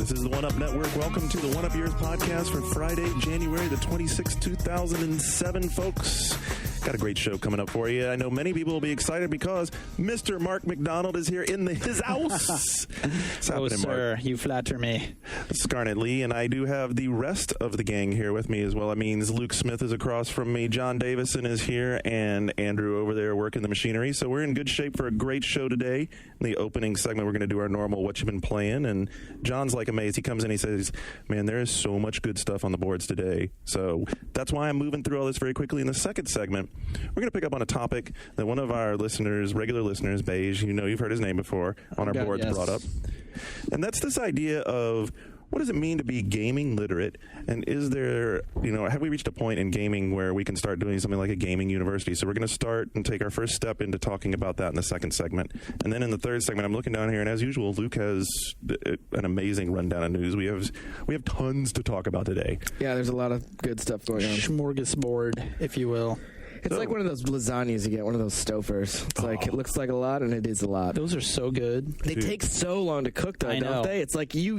This is the One Up Network. Welcome to the One Up Years podcast for Friday, January the 26th, 2007, folks. Got a great show coming up for you. I know many people will be excited because Mr. Mark McDonald is here in his house. Oh, sir, Mark? You flatter me. Scarnett Lee, and I do have the rest of the gang here with me as well. That means Luke Smith is across from me, John Davison is here, and Andrew over there working the machinery. So we're in good shape for a great show today. In the opening segment, we're going to do our normal What You've Been Playing, and John's like amazed. He comes in, he says, man, there is so much good stuff on the boards today. So that's why I'm moving through all this very quickly. In the second segment, we're going to pick up on a topic that one of our listeners, regular listeners, Beige, you know, you've heard his name before, on our boards, yes, brought up. And that's this idea of what does it mean to be gaming literate? And is there, you know, have we reached a point in gaming where we can start doing something like a gaming university? So we're going to start and take our first step into talking about that in the second segment. And then in the third segment, I'm looking down here, and as usual, Luke has an amazing rundown of news. We have tons to talk about today. Yeah, there's a lot of good stuff going on. Smorgasbord, if you will. It's like one of those lasagnas you get, one of those Stouffer's. It's like, it looks like a lot, and it is a lot. Those are so good. They take so long to cook, though, don't they? It's like you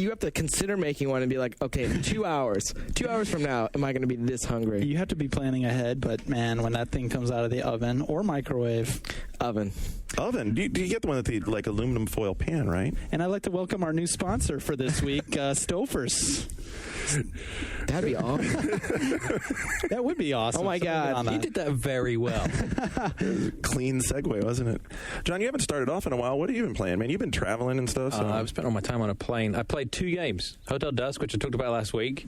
have to consider making one and be like, okay, 2 hours. 2 hours from now, am I going to be this hungry? You have to be planning ahead, but, man, when that thing comes out of the oven or microwave. Oven. Do you get the one with the, like, aluminum foil pan, right? And I'd like to welcome our new sponsor for this week, Stouffer's. That'd be awesome. That would be awesome. Oh, my God. You did that very well. Clean segue, wasn't it? John, you haven't started off in a while. What have you been playing, man? You've been traveling and stuff. So. I've spent all my time on a plane. I played 2 games. Hotel Dusk, which I talked about last week,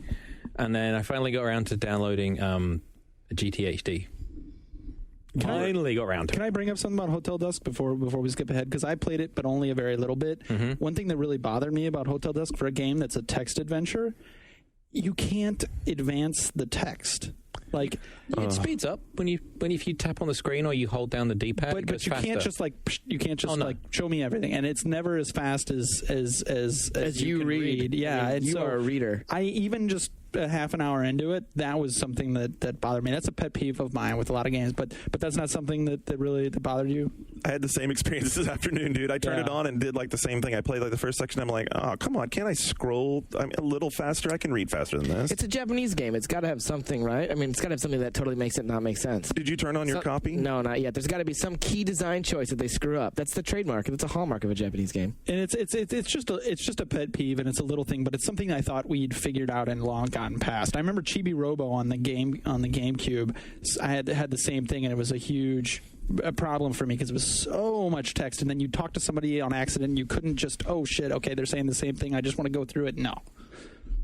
and then I finally got around to downloading GTHD. Finally got around to it. Can I bring up something about Hotel Dusk before we skip ahead? Because I played it, but only a very little bit. Mm-hmm. One thing that really bothered me about Hotel Dusk for a game that's a text adventure, you can't advance the text. Like it speeds up if you tap on the screen or you hold down the D-pad. But you can't just like show me everything, and it's never as fast as you read. Yeah, and you are a reader. I even just a half an hour into it, that was something that bothered me. That's a pet peeve of mine with a lot of games, but that's not something that really bothered you. I had the same experience this afternoon, dude. I turned it on and did like the same thing. I played like the first section. I'm like, oh, come on, can't I scroll? I'm a little faster. I can read faster than this. It's a Japanese game. It's got to have something, right? I mean, it's got to have something that totally makes it not make sense. Did you turn on your copy? No, not yet. There's got to be some key design choice that they screw up. That's the trademark. It's a hallmark of a Japanese game. And it's just a pet peeve, and it's a little thing, but it's something I thought we'd figured out and long gotten past. I remember Chibi Robo on the GameCube. I had the same thing, and it was a huge problem for me because it was so much text, and then you talk to somebody on accident, and you couldn't just, oh shit, okay, they're saying the same thing, I just want to go through it. No.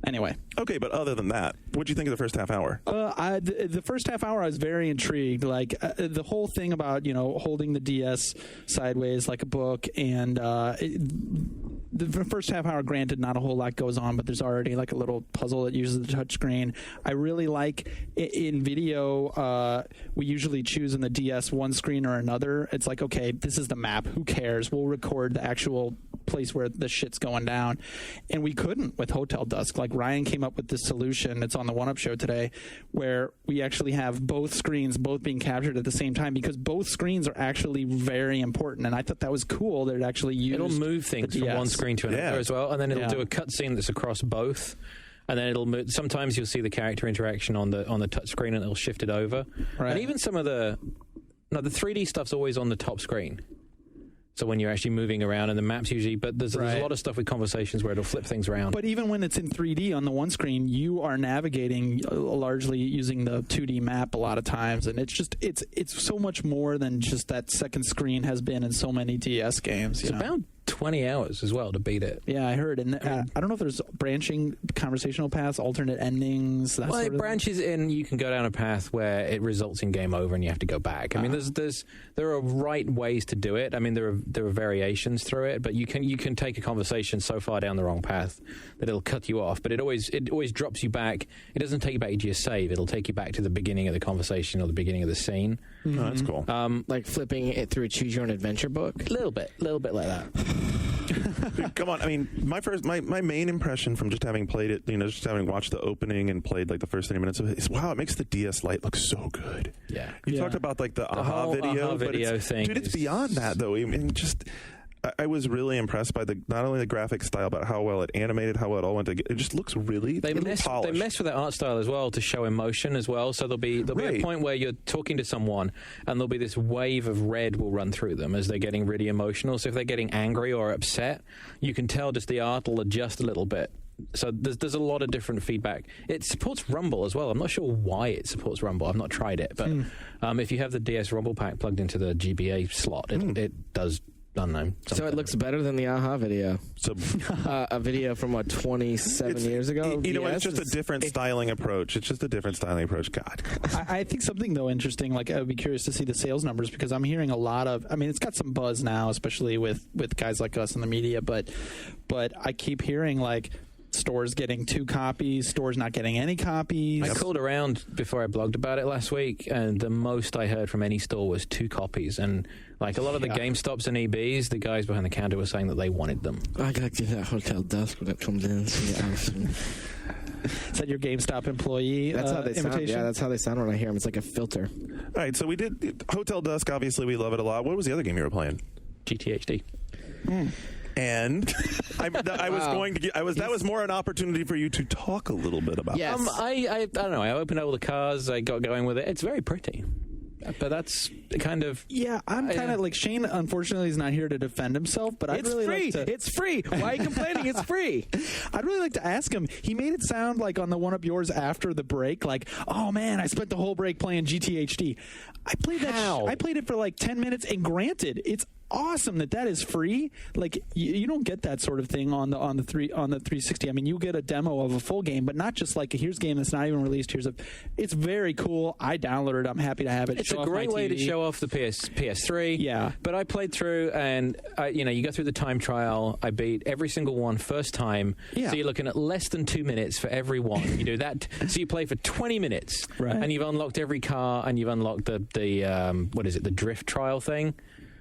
Anyway. Okay, but other than that, what do you think of the first half hour? The first half hour, I was very intrigued. Like the whole thing about, you know, holding the DS sideways like a book, and the first half hour, granted, not a whole lot goes on, but there's already like a little puzzle that uses the touchscreen. I really like in video, we usually choose in the DS one screen or another. It's like, okay, this is the map. Who cares? We'll record the actual place where the shit's going down. And we couldn't with Hotel Dusk. Like Ryan came up with this solution. It's on the One Up Show today, where we actually have both screens both being captured at the same time, because both screens are actually very important. And I thought that was cool that it actually used. It'll move things from one screen to another as well, and then it'll do a cutscene that's across both. And then it'll move. Sometimes you'll see the character interaction on the touch screen, and it'll shift it over. Right. And even some of the 3D stuff's always on the top screen. So when you're actually moving around, and the maps usually, but there's a lot of stuff with conversations where it'll flip things around. But even when it's in 3D on the one screen, you are navigating largely using the 2D map a lot of times, and it's so much more than just that second screen has been in so many DS games. It's about 20 hours as well to beat it. Yeah, I heard. And I don't know if there's branching conversational paths, alternate endings. That sort of branches in. You can go down a path where it results in game over and you have to go back. I mean, there are right ways to do it. I mean, there are variations through it, but you can take a conversation so far down the wrong path that it'll cut you off. But it always drops you back. It doesn't take you back to your save. It'll take you back to the beginning of the conversation or the beginning of the scene. Mm-hmm. Oh, that's cool. Like flipping it through a choose your own adventure book. A little bit like that. Dude, come on. I mean, my main impression from just having played it, just having watched the opening and played like the first 30 minutes of it is, wow, it makes the DS Lite look so good. Yeah. You talked about like the AHA video thing. Dude, it's beyond that though. I mean, just I was really impressed by not only the graphic style, but how well it animated, how well it all went together. It just looks really polished. They mess with that art style as well to show emotion as well. So there'll be a point where you're talking to someone and there'll be this wave of red will run through them as they're getting really emotional. So if they're getting angry or upset, you can tell just the art will adjust a little bit. So there's a lot of different feedback. It supports Rumble as well. I'm not sure why it supports Rumble. I've not tried it, but if you have the DS Rumble pack plugged into the GBA slot, it does. Unknown. So it looks better than the AHA video. So a video from 27 years ago. You know, it's just a different styling approach. It's just a different styling approach. God, I think something though interesting. Like I would be curious to see the sales numbers because I'm hearing a lot of. I mean, it's got some buzz now, especially with guys like us in the media. But I keep hearing like. Stores getting 2 copies, stores not getting any copies. I called around before I blogged about it last week, and the most I heard from any store was 2 copies. And like a lot of the GameStops and EBs, the guys behind the counter were saying that they wanted them. I gotta give that Hotel Dusk when it comes in. Is that your GameStop employee? That's how they sound. Yeah, that's how they sound when I hear them. It's like a filter. All right, so we did Hotel Dusk. Obviously, we love it a lot. What was the other game you were playing? GTHD. And I was going to get. That was more an opportunity for you to talk a little bit about. Yes. I don't know. I opened all the cars. I got going with it. It's very pretty. But that's kind of... Yeah, I'm kind of like Shane, unfortunately, is not here to defend himself, but I'd really free. like to... It's free. Why are you complaining? It's free. I'd really like to ask him. He made it sound like on the one up yours after the break, like, oh man, I spent the whole break playing GTHD. I played that. I played it for like 10 minutes, and granted, it's awesome that is free. Like you don't get that sort of thing on the 360. I mean, you get a demo of a full game, but not just like here's a game that's not even released. It's very cool. I downloaded it. I'm happy to have it. It's a great way to show off the PS3. Yeah, but I played through, and you go through the time trial. I beat every single one first time. Yeah. So you're looking at less than 2 minutes for every one. You do that. So you play for 20 minutes, right? And you've unlocked every car, and you've unlocked the what is it? The drift trial thing.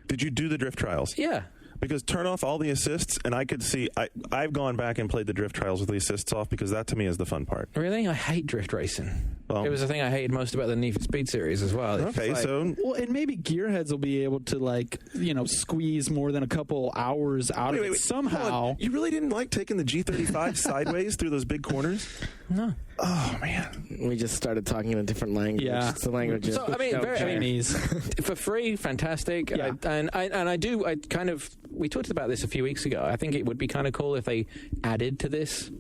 Did you do the drift trials? Yeah. Because turn off all the assists, and I could see... I've gone back and played the drift trials with the assists off because that, to me, is the fun part. Really? I hate drift racing. Well, it was the thing I hated most about the Need for Speed series as well. Okay, so... Well, and maybe Gearheads will be able to, squeeze more than a couple hours out of it somehow. You really didn't like taking the G35 sideways through those big corners? No. Oh, man. We just started talking in a different language. Yeah. It's the language. So, very Chinese. For free, fantastic. Yeah. We talked about this a few weeks ago. I think it would be kind of cool if they added to this.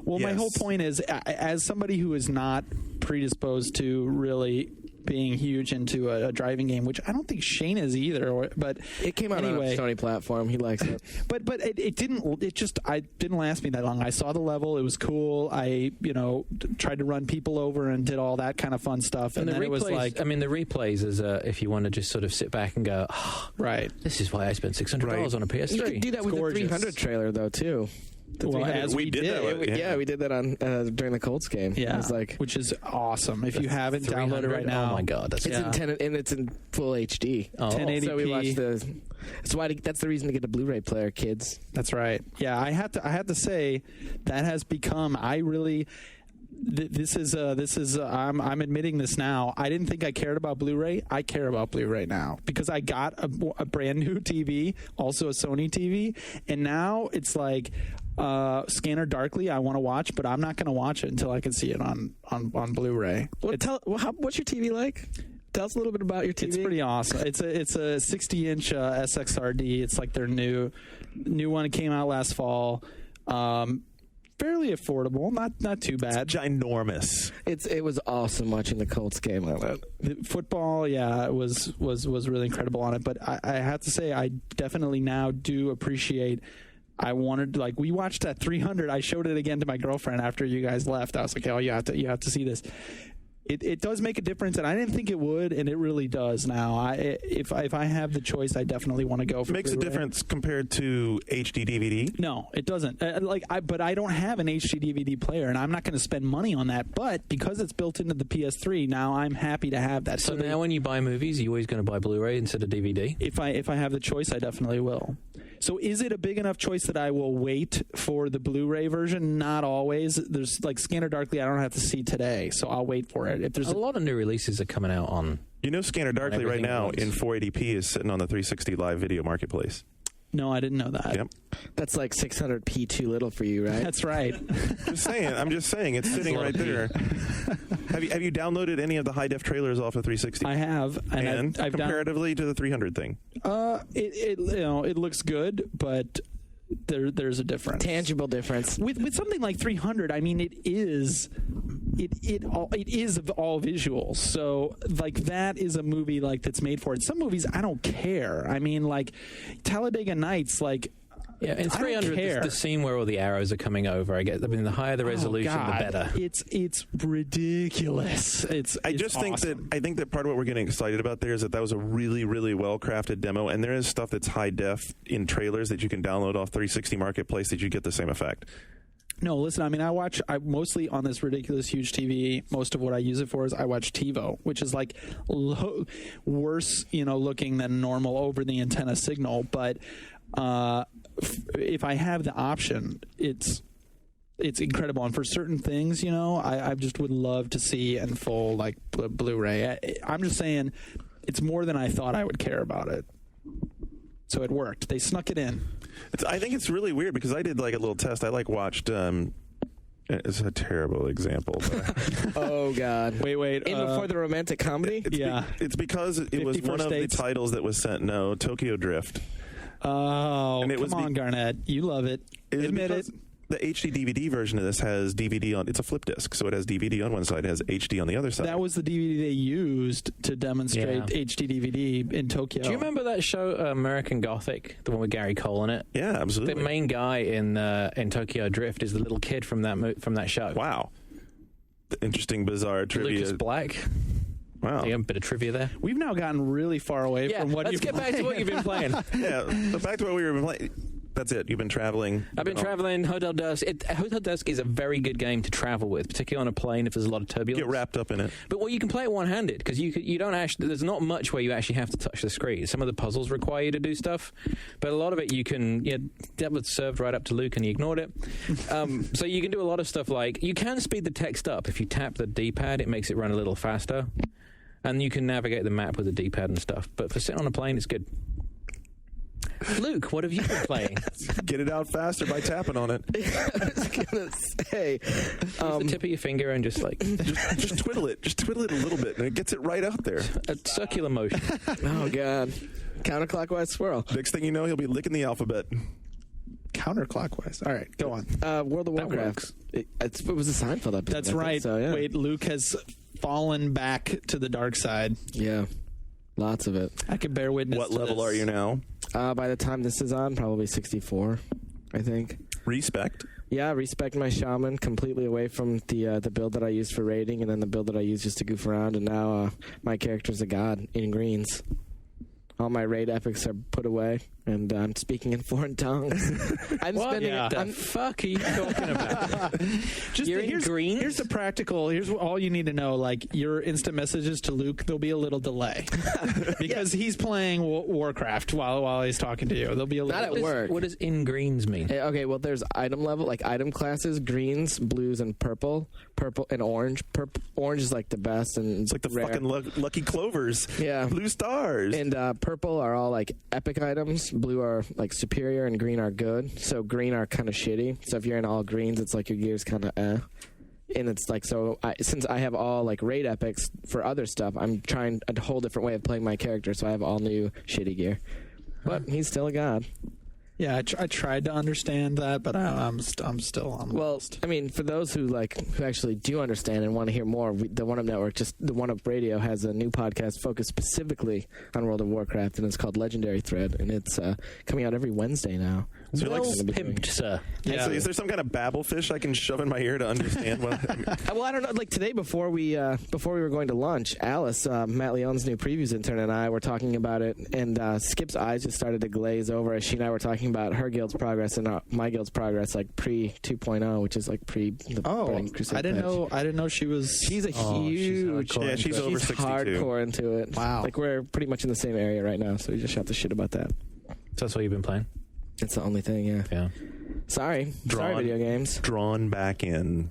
Well, my whole point is, as somebody who is not predisposed to really being huge into a driving game, which I don't think Shane is either. But it came out anyway, on a Sony platform. He likes it. But it didn't. It didn't last me that long. I saw the level. It was cool. I tried to run people over and did all that kind of fun stuff. And then replays, it was like, the replays is if you want to just sort of sit back and go, right. This is why I spent $600 on a PS3. You could do that with the 300 trailer though too. As we did that. We did that on during the Colts game. Yeah, it was which is awesome. If you haven't downloaded it right now, oh my god, it's in full HD. 1080p. So we watched that's the reason to get a Blu-ray player, kids. That's right. Yeah, I had to say that has become. I really. This is I'm admitting this now. I didn't think I cared about Blu-ray. I care about Blu-ray now because I got a brand new TV, also a Sony TV, and now it's like Scanner Darkly I want to watch, but I'm not going to watch it until I can see it on Blu-ray. What's your TV like? Tell us a little bit about your TV. It's pretty awesome. It's a 60-inch SXRD. It's like their new one. It came out last fall. Fairly affordable, not too bad. It's ginormous. It was awesome watching the Colts game on it. The football, yeah, it was really incredible on it. But I have to say, I definitely now do appreciate. I wanted we watched that 300. I showed it again to my girlfriend after you guys left. I was like, oh, you have to see this. It does make a difference, and I didn't think it would, and it really does now. If I have the choice, I definitely want to go for Makes Blu-ray. a difference compared to HD DVD? No, it doesn't. But I don't have an HD DVD player, and I'm not going to spend money on that. But because it's built into the PS3, now I'm happy to have that. So now when you buy movies, you're always going to buy Blu-ray instead of DVD? If I have the choice, I definitely will. So is it a big enough choice that I will wait for the Blu-ray version? Not always. There's Scanner Darkly I don't have to see today, so I'll wait for it. If there's a lot of new releases are coming out on... Scanner Darkly right now in 480p is sitting on the 360 Live Video Marketplace. No, I didn't know that. Yep. That's like 600p too little for you, right? That's right. I'm just saying, it's sitting right there. Have you downloaded any of the high def trailers off of 360? I have, and I've comparatively to the 300 thing. It looks good, but there's a difference. Tangible difference. With something like 300, I mean, it is all visuals. So like that is a movie like that's made for it. Some movies I don't care. I mean, like Talladega Nights, like. Yeah, in 300, the scene where all the arrows are coming over, I mean, the higher the resolution, the better. It's ridiculous. I think that part of what we're getting excited about there is that was a really, really well-crafted demo, and there is stuff that's high def in trailers that you can download off 360 Marketplace that you get the same effect. No, listen, I mean, I mostly on this ridiculous huge TV, most of what I use it for is I watch TiVo, which is like worse, looking than normal over the antenna signal, but if I have the option, it's incredible. And for certain things, I just would love to see in full like Blu-ray. I'm just saying, it's more than I thought I would care about it. So it worked. They snuck it in. I think it's really weird because I did like a little test. I watched. It's a terrible example. Oh God! Wait. Before the romantic comedy. It's because it was one of the titles that was sent. No, Tokyo Drift. Oh, and come on, Garnett. You love it. Admit it. The HD DVD version of this has DVD on. It's a flip disc, so it has DVD on one side, it has HD on the other side. That was the DVD they used to demonstrate HD DVD in Tokyo. Do you remember that show, American Gothic, the one with Gary Cole in it? Yeah, absolutely. The main guy in Tokyo Drift is the little kid from that show. Wow, interesting, bizarre trivia. Lucas Black. Wow. A bit of trivia there. We've now gotten really far away from what you've been playing. Let's get back to what you've been playing. Yeah, back to what we were playing. That's it. You've been traveling. I've been traveling. Hotel Dusk. Hotel Dusk is a very good game to travel with, particularly on a plane if there's a lot of turbulence. Get wrapped up in it. But you can play it one-handed because you don't actually. There's not much where you actually have to touch the screen. Some of the puzzles require you to do stuff, but a lot of it you can. That was served right up to Luke and he ignored it. So you can do a lot of stuff like you can speed the text up if you tap the D-pad. It makes it run a little faster. And you can navigate the map with the D-pad and stuff. But for sitting on a plane, it's good. Luke, what have you been playing? Get it out faster by tapping on it. I was going to say. Use the tip of your finger and just twiddle it. Just twiddle it a little bit, and it gets it right out there. A circular motion. Oh, God. Counterclockwise swirl. Next thing you know, he'll be licking the alphabet. Counterclockwise. All right, go on. World of Warcraft. It was a Seinfeld episode. That's right. So, yeah. Wait, Luke has fallen back to the dark side. Yeah. Lots of it. I can bear witness. What level are you now? By the time this is on, probably 64, I think. Respect. Yeah, respect my shaman, completely away from the build that I used for raiding and then the build that I used just to goof around, and now my character's a god in greens. All my raid epics are put away, and I'm speaking in foreign tongues. The fuck are you talking about? You're in green. Here's the practical. Here's all you need to know. Like your instant messages to Luke, there'll be a little delay because he's playing Warcraft while he's talking to you. There'll be a little. Not at work. What does in greens mean? Okay, well, there's item level, like item classes: greens, blues, and purple and orange. Orange is like the best, and it's like the rare. fucking lucky clovers. Yeah, blue stars. And purple are all like epic items. Blue are like superior, and green are good. So green are kind of shitty. So if you're in all greens, it's like your gear's kind of And it's like, since I have all like raid epics for other stuff, I'm trying a whole different way of playing my character. So I have all new shitty gear. But he's still a god. Yeah, I tried to understand that, but I'm still on the list. I mean, for those who actually do understand and want to hear more, the One Up Network, just the One Up Radio, has a new podcast focused specifically on World of Warcraft, and it's called Legendary Thread, and it's coming out every Wednesday now. So well pimped, sir. Yeah. So is there some kind of babblefish I can shove in my ear to understand? Well, I don't know. Like today, before we were going to lunch, Alice, Matt Leon's new previews intern, and I were talking about it, and Skip's eyes just started to glaze over as she and I were talking about her guild's progress and my guild's progress, like pre 2.0, which is like pre the Burning Crusade. I didn't know she was. She's a huge. She's over 62. Hardcore into it. Wow. Like we're pretty much in the same area right now, so we just shot the shit about that. So that's what you've been playing. It's the only thing, yeah. Yeah. Sorry, video games. Drawn back in.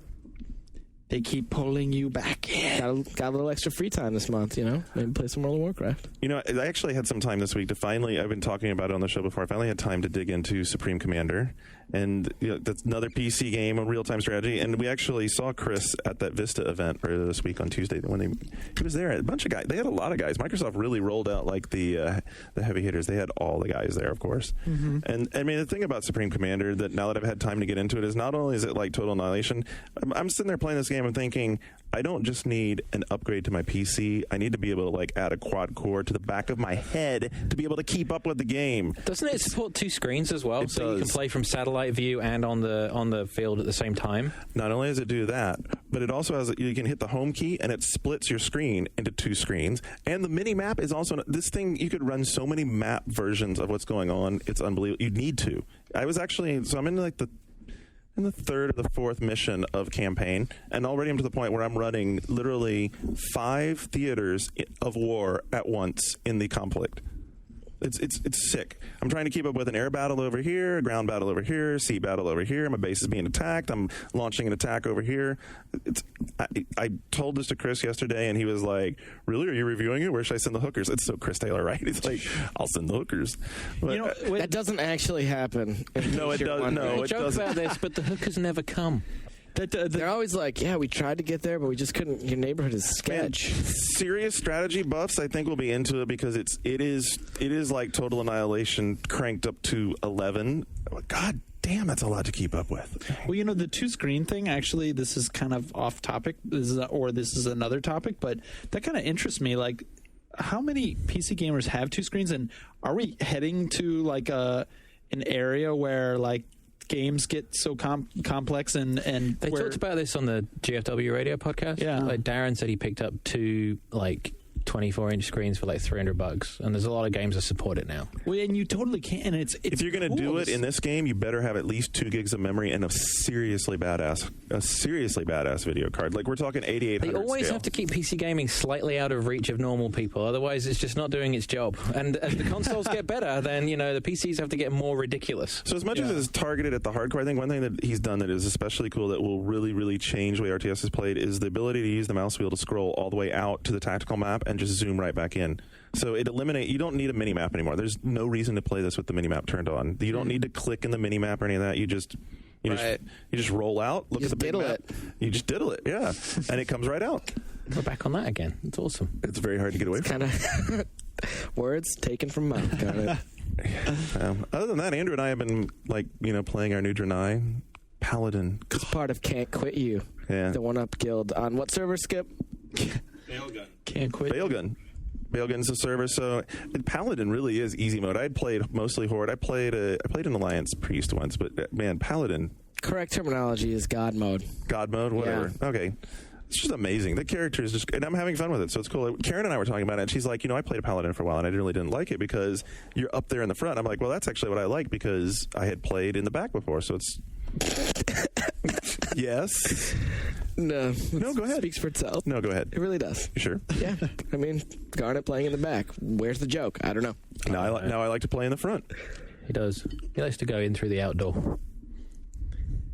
They keep pulling you back in. Got a little extra free time this month, you know? Maybe play some World of Warcraft. You know, I actually had some time this week to finally, I've been talking about it on the show before, I finally had time to dig into Supreme Commander. And you know, that's another PC game, a real-time strategy. And we actually saw Chris at that Vista event earlier this week on Tuesday when he was there. A bunch of guys. They had a lot of guys. Microsoft really rolled out like the heavy hitters. They had all the guys there, of course. Mm-hmm. And I mean, the thing about Supreme Commander that now that I've had time to get into it is not only is it like Total Annihilation, I'm sitting there playing this game and thinking, I don't just need an upgrade to my PC. I need to be able to like add a quad core to the back of my head to be able to keep up with the game. Doesn't it support 2 screens as well? It so does. You can play from satellite view and on the field at the same time. Not only does it do that, but it also has, you can hit the home key and it splits your screen into 2 screens. And the mini map is also, this thing, you could run so many map versions of what's going on. It's unbelievable. You need to. I was actually, so I'm in like the 3rd or the 4th mission of campaign, and already I'm to the point where I'm running literally 5 theaters of war at once in the conflict. It's sick. I'm trying to keep up with an air battle over here, a ground battle over here, sea battle over here. My base is being attacked. I'm launching an attack over here. I told this to Chris yesterday, and he was like, "Really? Are you reviewing it? Where should I send the hookers?" It's so Chris Taylor, right? He's like, "I'll send the hookers." But, You know, That doesn't actually happen. no, it doesn't. No, We it joke doesn't. about this, but the hookers never come. They're always like, yeah, we tried to get there, but we just couldn't. Your neighborhood is sketch. Serious strategy buffs, I think, will be into it because it is like Total Annihilation cranked up to 11. God damn, that's a lot to keep up with. Well, you know, the 2-screen thing, actually, this is kind of off topic, this is another topic, but that kind of interests me. Like, how many PC gamers have 2 screens, and are we heading to like an area where like games get so complex and They where, talked about this on the GFW radio podcast. Yeah. Like Darren said he picked up 2 like 24-inch screens for like $300, and there's a lot of games that support it now. well, and you totally can. And it's If you're going to cool. do it in this game, you better have at least 2 gigs of memory and a seriously badass video card. Like we're talking 8800 They always scale. have to keep PC gaming slightly out of reach of normal people, otherwise it's just not doing its job. And as the consoles get better, then you know the PCs have to get more ridiculous. So as much as it's targeted at the hardcore, I think one thing that he's done that is especially cool that will really, really change the way RTS is played is the ability to use the mouse wheel to scroll all the way out to the tactical map and just zoom right back in. So you don't need a mini map anymore. There's no reason to play this with the mini map turned on. You don't need to click in the mini map or any of that. You just roll out, look at the big diddle map. You just diddle it, yeah, and it comes right out. We're back on that again. It's awesome. It's very hard to get away from. Kind of words taken from mouth. Got it. Other than that, Andrew and I have been playing our new Draenei Paladin. It's part of Can't Quit You. Yeah. The 1-Up Guild on what server, Skip? can't quit. Bailgun's the server, so Paladin really is easy mode. I had played mostly Horde. I played an Alliance Priest once, but man, Paladin, Correct terminology is God mode. God mode, whatever. Yeah. Okay. It's just amazing. The character is just, and I'm having fun with it, so it's cool. Karen and I were talking about it, and she's like, I played a Paladin for a while, and I really didn't like it because you're up there in the front. I'm like, well, that's actually what I like because I had played in the back before, so it's... Yes? No, go ahead. Speaks for itself. No, go ahead. It really does. You sure? Yeah. I mean, Garnet playing in the back. Where's the joke? I don't know. Now I like to play in the front. He does. He likes to go in through the outdoor.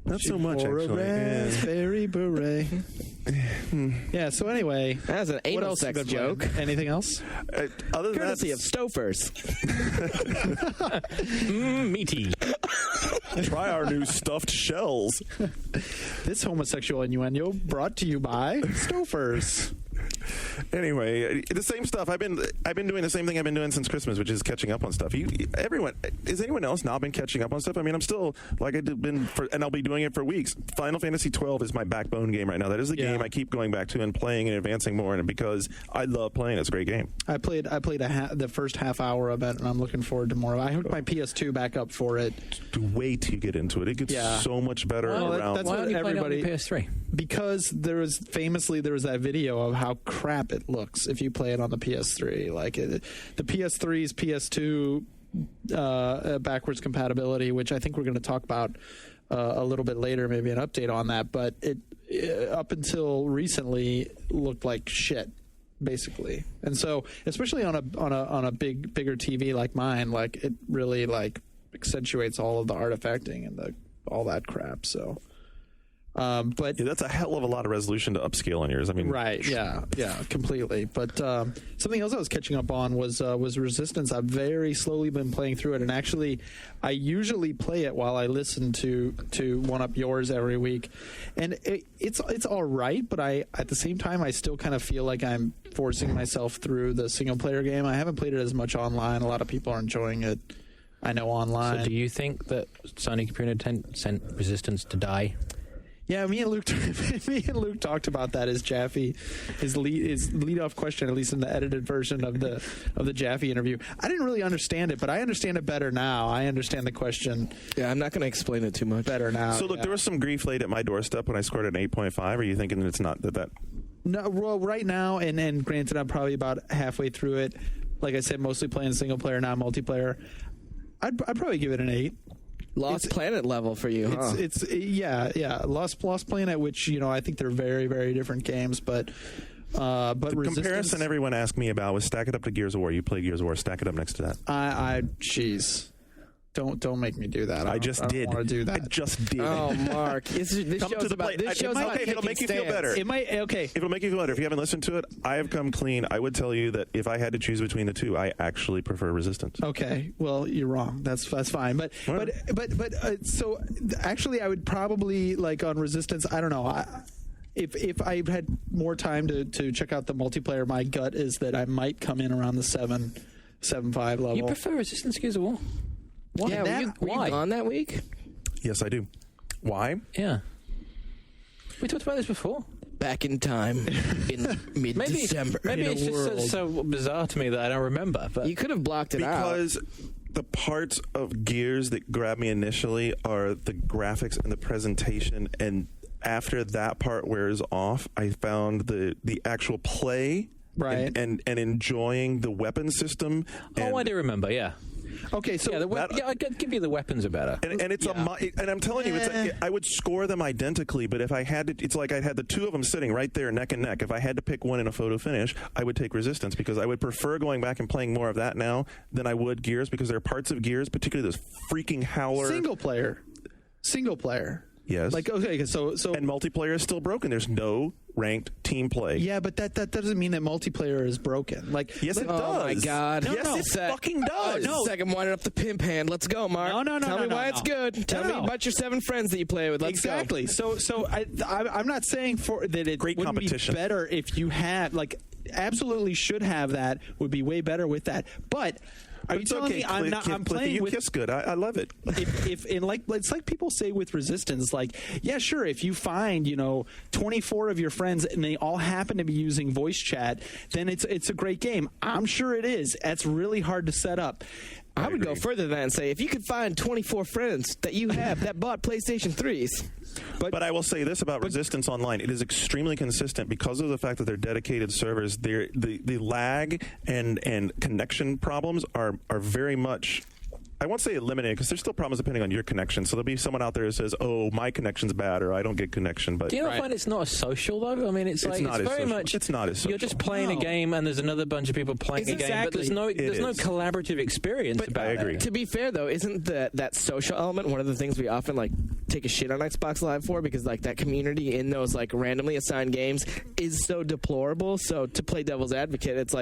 Not so much, For a actually. Yeah. raspberry beret. Yeah. So anyway, That's an what anal else sex you been playing? joke. Anything else? Other than Courtesy that, of Stofers. Meaty. try our new stuffed shells. This homosexual innuendo brought to you by Stofers. Anyway, the same stuff. I've been doing the same thing I've been doing since Christmas, which is catching up on stuff. Has anyone else not been catching up on stuff? I mean, I'm still and I'll be doing it for weeks. Final Fantasy 12 is my backbone game right now. That is the game I keep going back to and playing and advancing more in it because I love playing. It's a great game. I played the first half hour of it, and I'm looking forward to more. I hooked my PS2 back up for it Wait till you get into it. It gets so much better around. that's Why what don't you play it on everybody- the PS3? because there was that video of how crap it looks if you play it on the PS3. Like the PS3's PS2 backwards compatibility, which I think we're going to talk about a little bit later, maybe an update on that. But it up until recently looked like shit, basically. And so, especially on a bigger TV like mine, like it really like accentuates all of the artifacting and all that crap. So. But Yeah, that's a hell of a lot of resolution to upscale on yours. I mean, right, yeah, completely. But something else I was catching up on was Resistance. I've very slowly been playing through it, and actually, I usually play it while I listen to One Up Yours every week, and it's all right. But at the same time, I still kind of feel like I'm forcing myself through the single player game. I haven't played it as much online. A lot of people are enjoying it. I know online. So do you think that Sony Computer sent Resistance to die? Yeah, me and Luke talked about that as Jaffe, his lead off question, at least in the edited version of the Jaffe interview. I didn't really understand it, but I understand it better now. I understand the question. Yeah, I'm not going to explain it too much. Better now. So look, there was some grief laid at my doorstep when I scored an 8.5. Are you thinking that it's not that? No, well, right now, and granted, I'm probably about halfway through it. Like I said, mostly playing single player, not multiplayer. I'd probably give it an 8. Lost Planet level for you, huh? It's Lost Planet, which I think they're very, very different games, but The Resistance, comparison everyone asked me about was stack it up to Gears of War. You play Gears of War, stack it up next to that. Jeez. Don't make me do that. I just did. I don't want to do that. I just did. Oh, Mark, this Come show's to the about plate. this show's about It'll make you feel taking better. stands. It might. Okay. It'll make you feel better. If you haven't listened to it, I have come clean. I would tell you that if I had to choose between the two, I actually prefer Resistance. Okay, well, you're wrong. That's fine. But so actually, I would probably on Resistance. I don't know. If I had more time to check out the multiplayer, my gut is that I might come in around the 7.5 level. You prefer Resistance to Gears of War? Why? Yeah, were you gone that week? Yes, I do. Why? Yeah. We talked about this before. Back in time in mid-December. Maybe it's just so bizarre to me that I don't remember. But You could have blocked it out. Because the parts of Gears that grab me initially are the graphics and the presentation, and after that part wears off, I found the actual play Right. and enjoying the weapon system. I do remember. Yeah. Okay, so I could give you the weapons are better. And it's and I'm telling you, I would score them identically. But if I had to, it's like I had the two of them sitting right there, neck and neck. If I had to pick one in a photo finish, I would take Resistance because I would prefer going back and playing more of that now than I would Gears, because there are parts of Gears, particularly this freaking howler. single player. Yes. Okay, so And multiplayer is still broken. There's no ranked team play. yeah, but that doesn't mean that multiplayer is broken. Yes, it does. Oh my God! Yes, it fucking does. Second, winding up the pimp hand. Let's go, Mark. No. Tell me why it's good. Tell me about your 7 friends that you play with. Let's Exactly. go. So I'm not saying that it Great wouldn't competition. be better if you had absolutely should have that. Would be way better with that. But are you It's telling okay, me I'm Cliffy, playing you with kiss good. I love it. if it's like people say with Resistance, yeah, sure, if you find 24 of your friends and they all happen to be using voice chat, then it's a great game. I'm sure it is. That's really hard to set up. I would go further than that and say if you could find 24 friends that you have that bought PlayStation 3s. But I will say this about Resistance Online. It is extremely consistent because of the fact that they're dedicated servers. The lag and connection problems are very much, I won't say eliminated, because there's still problems depending on your connection. So there'll be someone out there who says, oh, my connection's bad, or I don't get connection. But Do you not find it's not as social though? I mean, it's not as very social. much. It's not as social. You're just playing a game, and there's another bunch of people playing a game, but there's no collaborative experience But about I agree. it. To be fair, though, isn't that social element one of the things we often take a shit on Xbox Live for? Because that community in those randomly assigned games is so deplorable. So to play devil's advocate, it's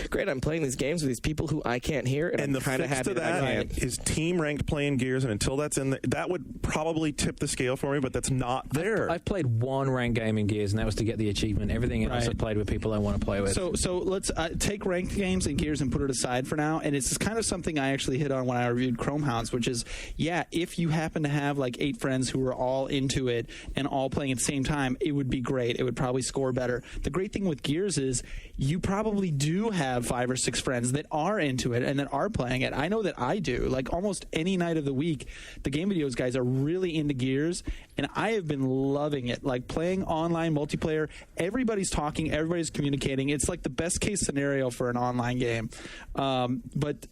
great, I'm playing these games with these people who I can't hear, and And I'm the kind of fix happy to that I that can. is team ranked playing Gears, and until that's in that would probably tip the scale for me, but that's not there. I've played one ranked game in Gears, and that was to get the achievement. Everything else I Right. played with people I want to play with. So let's take ranked games and Gears and put it aside for now. And it's kind of something I actually hit on when I reviewed Chrome Hounds, which is, if you happen to have 8 friends who are all into it and all playing at the same time, it would be great. It would probably score better. The great thing with Gears is you probably do have 5 or 6 friends that are into it and that are playing it. I know that I do. Almost any night of the week, the Game Videos guys are really into Gears, and I have been loving it. Playing online multiplayer, everybody's talking, everybody's communicating. It's the best case scenario for an online game. But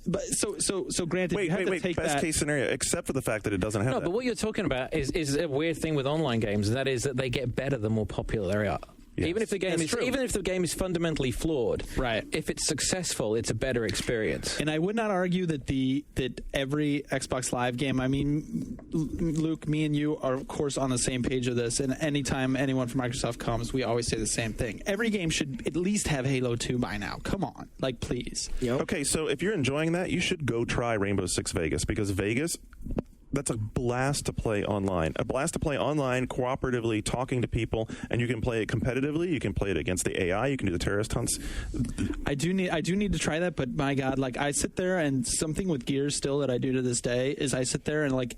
granted, you have to wait. take Best that. case scenario, except for the fact that it doesn't have no, that. but what you're talking about is a weird thing with online games, and that is that they get better the more popular they are. Yes. Even if the game is fundamentally flawed, Right. If it's successful, it's a better experience. And I would not argue that every Xbox Live game. I mean, Luke, me and you are of course on the same page of this. And anytime anyone from Microsoft comes, we always say the same thing. Every game should at least have Halo 2 by now. Come on, like please. Yep. Okay, so if you're enjoying that, you should go try Rainbow Six Vegas, because Vegas, that's a blast to play online. A blast to play online, cooperatively, talking to people, and you can play it competitively. You can play it against the AI. You can do the terrorist hunts. I do need to try that, but my God, like I sit there and something with Gears still that I do to this day is I sit there and like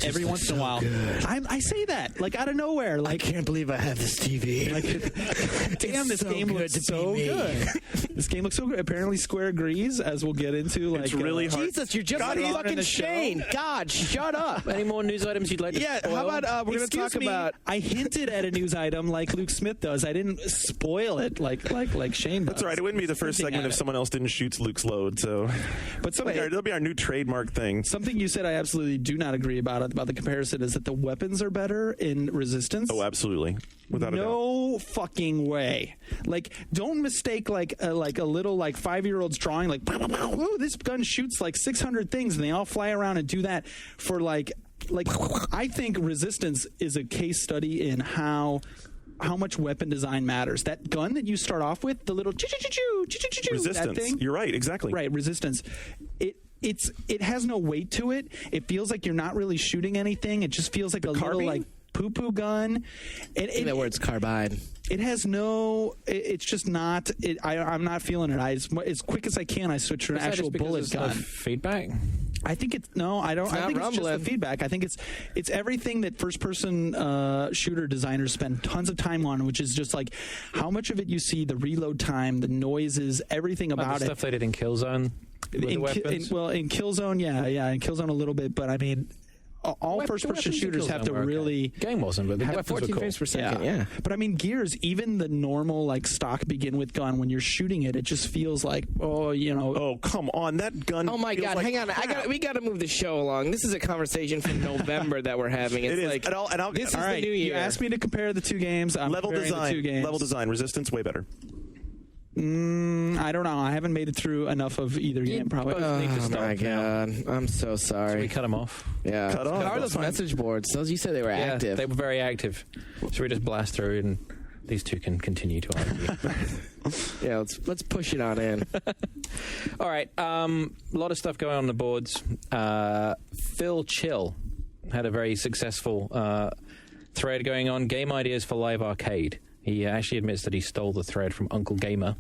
every once in a while I say that like out of nowhere, like I can't believe I have this TV. like, damn, this game looks so good. This game looks so good. Apparently, Square agrees, as we'll get into. Like It's really hard. Jesus, you're just Got like it on in fucking the show. Shane. God, shut up. Any more news items you'd like to Yeah, spoil? how about we're going to Excuse talk me, about... I hinted at a news item like Luke Smith does. I didn't spoil it like Shane does. That's all right. It wouldn't be the first Hinting segment at if it. someone else didn't shoot Luke's load. So, But that'll be our new trademark thing. something you said I absolutely do not agree about the comparison is that the weapons are better in Resistance. Oh, absolutely, without a doubt. No fucking way. Like, don't mistake like a little like 5-year-old's drawing like, whoa, this gun shoots like 600 things and they all fly around and do that for like I think Resistance is a case study in how much weapon design matters. That gun that you start off with, the little that Resistance. thing. You're right. Exactly. Right, Resistance. It has no weight to it. It feels like you're not really shooting anything. It just feels like a little carbine? like poo-poo gun. that word's carbide. It has no. It's just not. I'm not feeling it. As quick as I can, I switch to an Is that actual just because bullet there's no gun. feedback? I think it's no. I don't. I not think it's just rumbling. the feedback. I think it's everything that first-person shooter designers spend tons of time on, which is just like how much of it you see, the reload time, the noises, everything Like about the it. stuff they did in Killzone with the weapons? In Killzone, yeah, in Killzone a little bit, but I mean, all The first-person weapons in shooters have Killzone to were okay. really. Game wasn't, but the At weapons 14 were cool. frames per second, yeah. But I mean, Gears, even the normal like stock begin with gun, when you're shooting it, it just feels like, Oh, come on. That gun. Oh my feels God! like Hang on, crap. we got to move the show along. This is a conversation from November that we're having. It's It is. like And I'll this is all the right, new year. you asked me to compare the two games. I'm level comparing design. the two games. Level design. Resistance way better. I don't know. I haven't made it through enough of either game. Probably. both need to Oh stop my now. God! I'm so We sorry. cut them off. Yeah. Cut off. How are those Fine. message boards? Those you said they were active. They were very active. So we just blast through and these two can continue to argue. Yeah, let's push it on in. All right. A lot of stuff going on the boards. Phil Chill had a very successful thread going on. Game ideas for live arcade. He actually admits that he stole the thread from Uncle Gamer.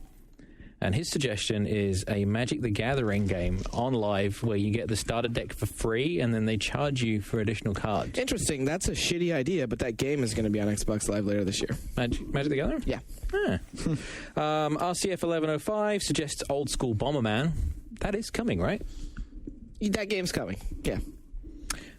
And his suggestion is a Magic the Gathering game on live where you get the starter deck for free and then they charge you for additional cards. Interesting. That's a shitty idea, but that game is going to be on Xbox Live later this year. Magic the Gathering? Yeah. RCF 1105 suggests old school Bomberman. That is coming, right? That game's coming. Yeah.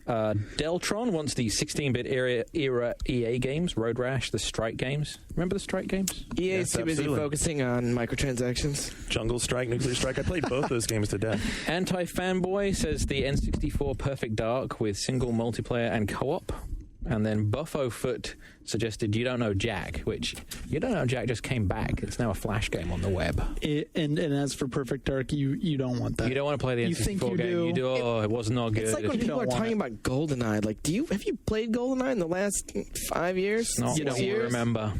Deltron wants the 16-bit era EA games, Road Rash, the Strike games. Remember the Strike games? EA Yes, is too busy absolutely. focusing on microtransactions. Jungle Strike, Nuclear Strike. I played both those games to death. Anti-Fanboy says the N64 Perfect Dark with single multiplayer and co-op. And then Buffo-Foot suggested You Don't Know Jack, which You Don't Know Jack just came back. It's now a Flash game on the web. And as for Perfect Dark, you don't want that. You don't want to play the You N64 think you game. do. You do. Oh, it was not good. It's like when people don't are want talking it. about GoldenEye. Like, have you played GoldenEye in the last 5 years? It's not 6 what we years? remember.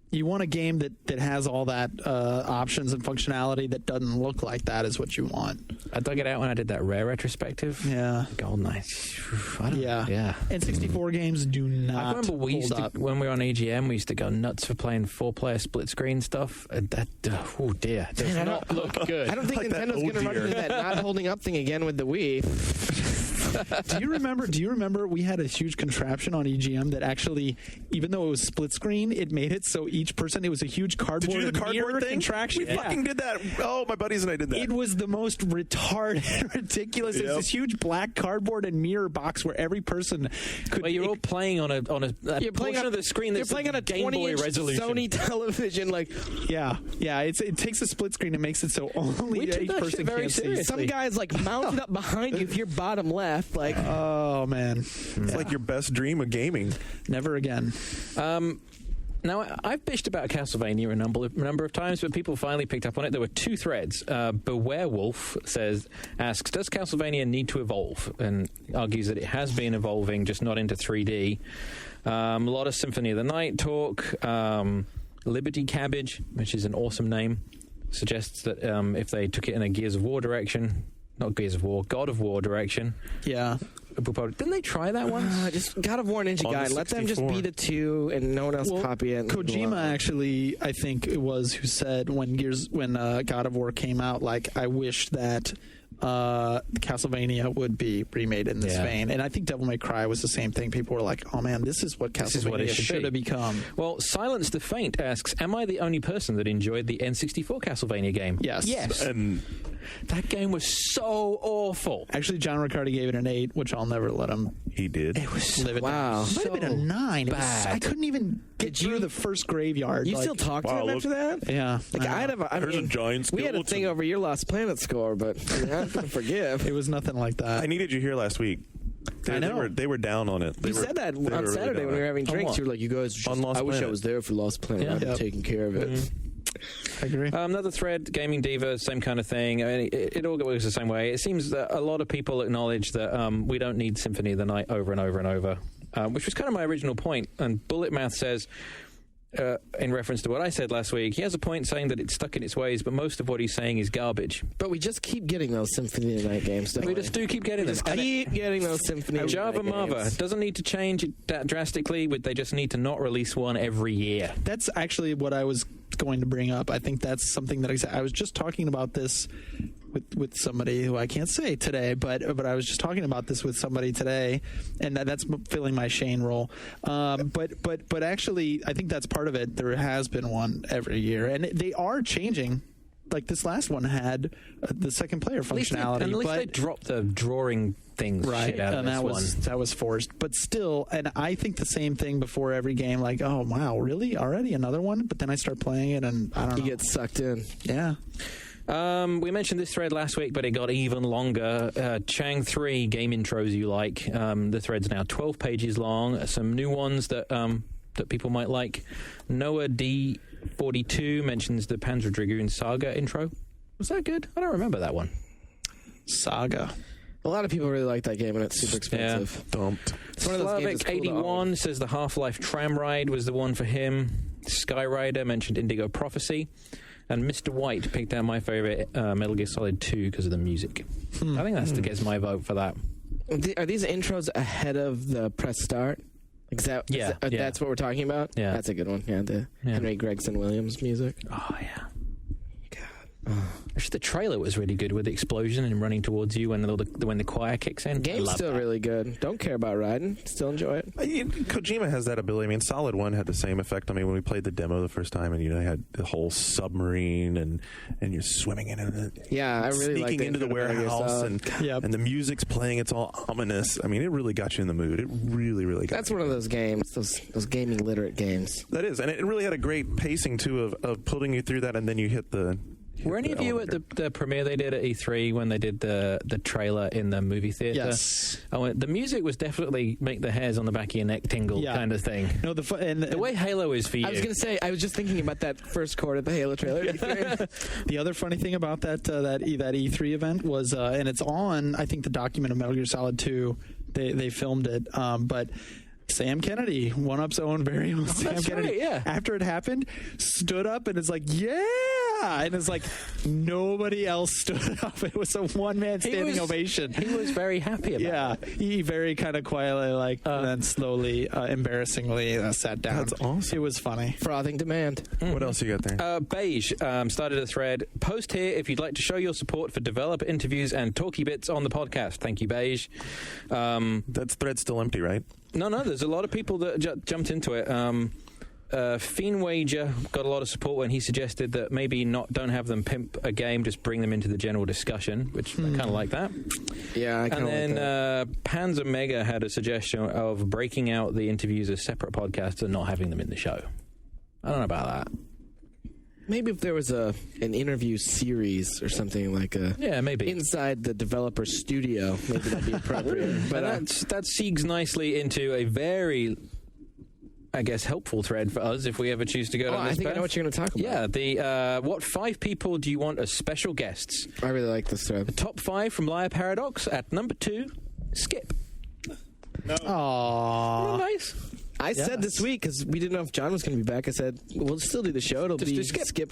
You want a game that has all that options and functionality that doesn't look like that is what you want. I dug it out when I did that Rare retrospective. Yeah. GoldenEye. I don't know. Yeah. Yeah. And 64 games do not. I remember we used hold to, up. when we were on EGM, we used to go nuts for playing 4-player split screen stuff. Oh dear, does Man, I not don't- look good. I don't think Like that, Nintendo's oh going to run dear. into that not holding up thing again with the Wii. Do you remember we had a huge contraption on EGM that actually, even though it was split screen, it made it so each person, it was a huge Did cardboard you do the and mirror cardboard thing? contraction. We Yeah. fucking did that. Oh, my buddies and I did that. It was the most retarded, ridiculous. It's Yep. this huge black cardboard and mirror box where every person could. Well, you're all playing on a You're playing portion on of the screen You're that's playing on a Game Boy 20-inch resolution. Sony television. Like, yeah. It takes a split screen and makes it so only We took each that shit person very can see. seriously. some guy's like mounted up behind you if you're bottom left. Like, Oh man, It's like your best dream of gaming. never again. Now, I've bitched about Castlevania a number of times, but people finally picked up on it. There were 2 threads. Bewarewolf asks, does Castlevania need to evolve? And argues that it has been evolving, just not into 3D. A lot of Symphony of the Night talk. Liberty Cabbage, which is an awesome name, suggests that if they took it in a Gears of War direction, not Gears of War, God of War direction. Yeah. Didn't they try that once? Just God of War Ninja Gaiden. Let them just be the 2 and no one else copy it. Kojima actually, I think it was, who said when God of War came out, like, I wish that Castlevania would be remade in this vein. And I think Devil May Cry was the same thing. People were like, oh man, this is what Castlevania should have become. Well, Silence the Faint asks, am I the only person that enjoyed the N64 Castlevania game? Yes. And that game was so awful. Actually, John Riccardi gave it an 8, which I'll never let him. He did. It was Wow. It might have been a 9. Bad. I couldn't even get through the first graveyard. You still talk to him after that? Yeah. Like, There's a giant we had a thing skeleton. over your Lost Planet score, but I'm not going to forgive. It was nothing like that. I needed you here last week. I know. They were down on it. You said that on Saturday when we were having drinks. You were like, you guys, On Lost I wish I Planet. was there for Lost Planet. Yeah. I'd be taking care of it. I agree. Another thread, Gaming Diva, same kind of thing. I mean, it all works the same way. It seems that a lot of people acknowledge that we don't need Symphony of the Night over and over and over, which was kind of my original point. And Bulletmouth says, in reference to what I said last week, he has a point saying that it's stuck in its ways, but most of what he's saying is garbage. But we just keep getting those Symphony of the Night games, don't we? We just do keep getting them. Just keep getting those Symphony of the Java Night Mava games. doesn't need to change it that drastically. They just need to not release one every year. That's actually what I was going to bring up. I think that's something that I was just talking about this with somebody who I can't say today, but I was just talking about this with somebody today, and that's filling my Shane role. But actually, I think that's part of it. There has been one every year, and they are changing. Like this last one had the second player functionality, At least they dropped the drawing things shit out of and this that was forced. But still, and I think the same thing before every game. Like, oh wow, really? Already another one? But then I start playing it, and I don't know. You get sucked in. Yeah. We mentioned this thread last week, but it got even longer. Chang 3 game intros you like. The thread's now 12 pages long. Some new ones that people might like. Noah D42 mentions the Panzer Dragoon Saga intro. Was that good? I don't remember that one. Saga. A lot of people really like that game, and it's super expensive. Dumped. It's one of those games that's cool to own. Slavic81 says the Half-Life Tram Ride was the one for him. Skyrider mentioned Indigo Prophecy. And Mr. White picked out my favorite Metal Gear Solid 2 because of the music. I think that gets my vote for that. Are these intros ahead of the press start? That's what we're talking about? Yeah. That's a good one. Yeah, the Henry Gregson Williams music. Oh, yeah. Actually, the trailer was really good with the explosion and running towards you when the choir kicks in. Game's still really good. Don't care about riding. Still enjoy it. Kojima has that ability. I mean, Solid 1 had the same effect on me when we played the demo the first time, and they had the whole submarine and you're swimming in it. Yeah, I really like sneaking into the warehouse and the music's playing. It's all ominous. I mean, it really got you in the mood. It really, really got. That's one of those games, those gaming literate games. That is, and it really had a great pacing too of pulling you through that, and then you hit the. Were any of you at the premiere they did at E3 when they did the trailer in the movie theater? Yes. The music was definitely make the hairs on the back of your neck tingle kind of thing. No, the way Halo is for you. I was going to say, I was just thinking about that first chord of the Halo trailer. The other funny thing about that E3 event was, and it's on, I think, the document of Metal Gear Solid 2. They filmed it, but Sam Kennedy, One-Up's own very own Sam Kennedy, after it happened, stood up and is like, yeah! And it's like, nobody else stood up. It was a one-man standing ovation. He was very happy about it. He very kind of quietly, and then slowly, embarrassingly sat down. That's awesome. It was funny. Frothing demand. What else you got there? Beige started a thread. Post here if you'd like to show your support for developer interviews and talky bits on the podcast. Thank you, Beige. That thread's still empty, right? No, there's a lot of people that jumped into it. Fiend Wager got a lot of support when he suggested that maybe don't have them pimp a game, just bring them into the general discussion, which I kind of like that. Yeah, I kind of like that. And then Panzer Mega had a suggestion of breaking out the interviews as separate podcasts and not having them in the show. I don't know about that. Maybe if there was an interview series or something like maybe inside the developer studio, maybe that'd be appropriate. But that segues nicely into a very I guess, helpful thread for us if we ever choose to go down I this think I path. know what you're going to talk about. Yeah, the what 5 people do you want as special guests? I really like this thread. Top 5 from Liar Paradox at number 2, Skip. Aww. Nice. I said this week, because we didn't know if John was going to be back, I said, we'll still do the show. It'll Just be do Skip Skip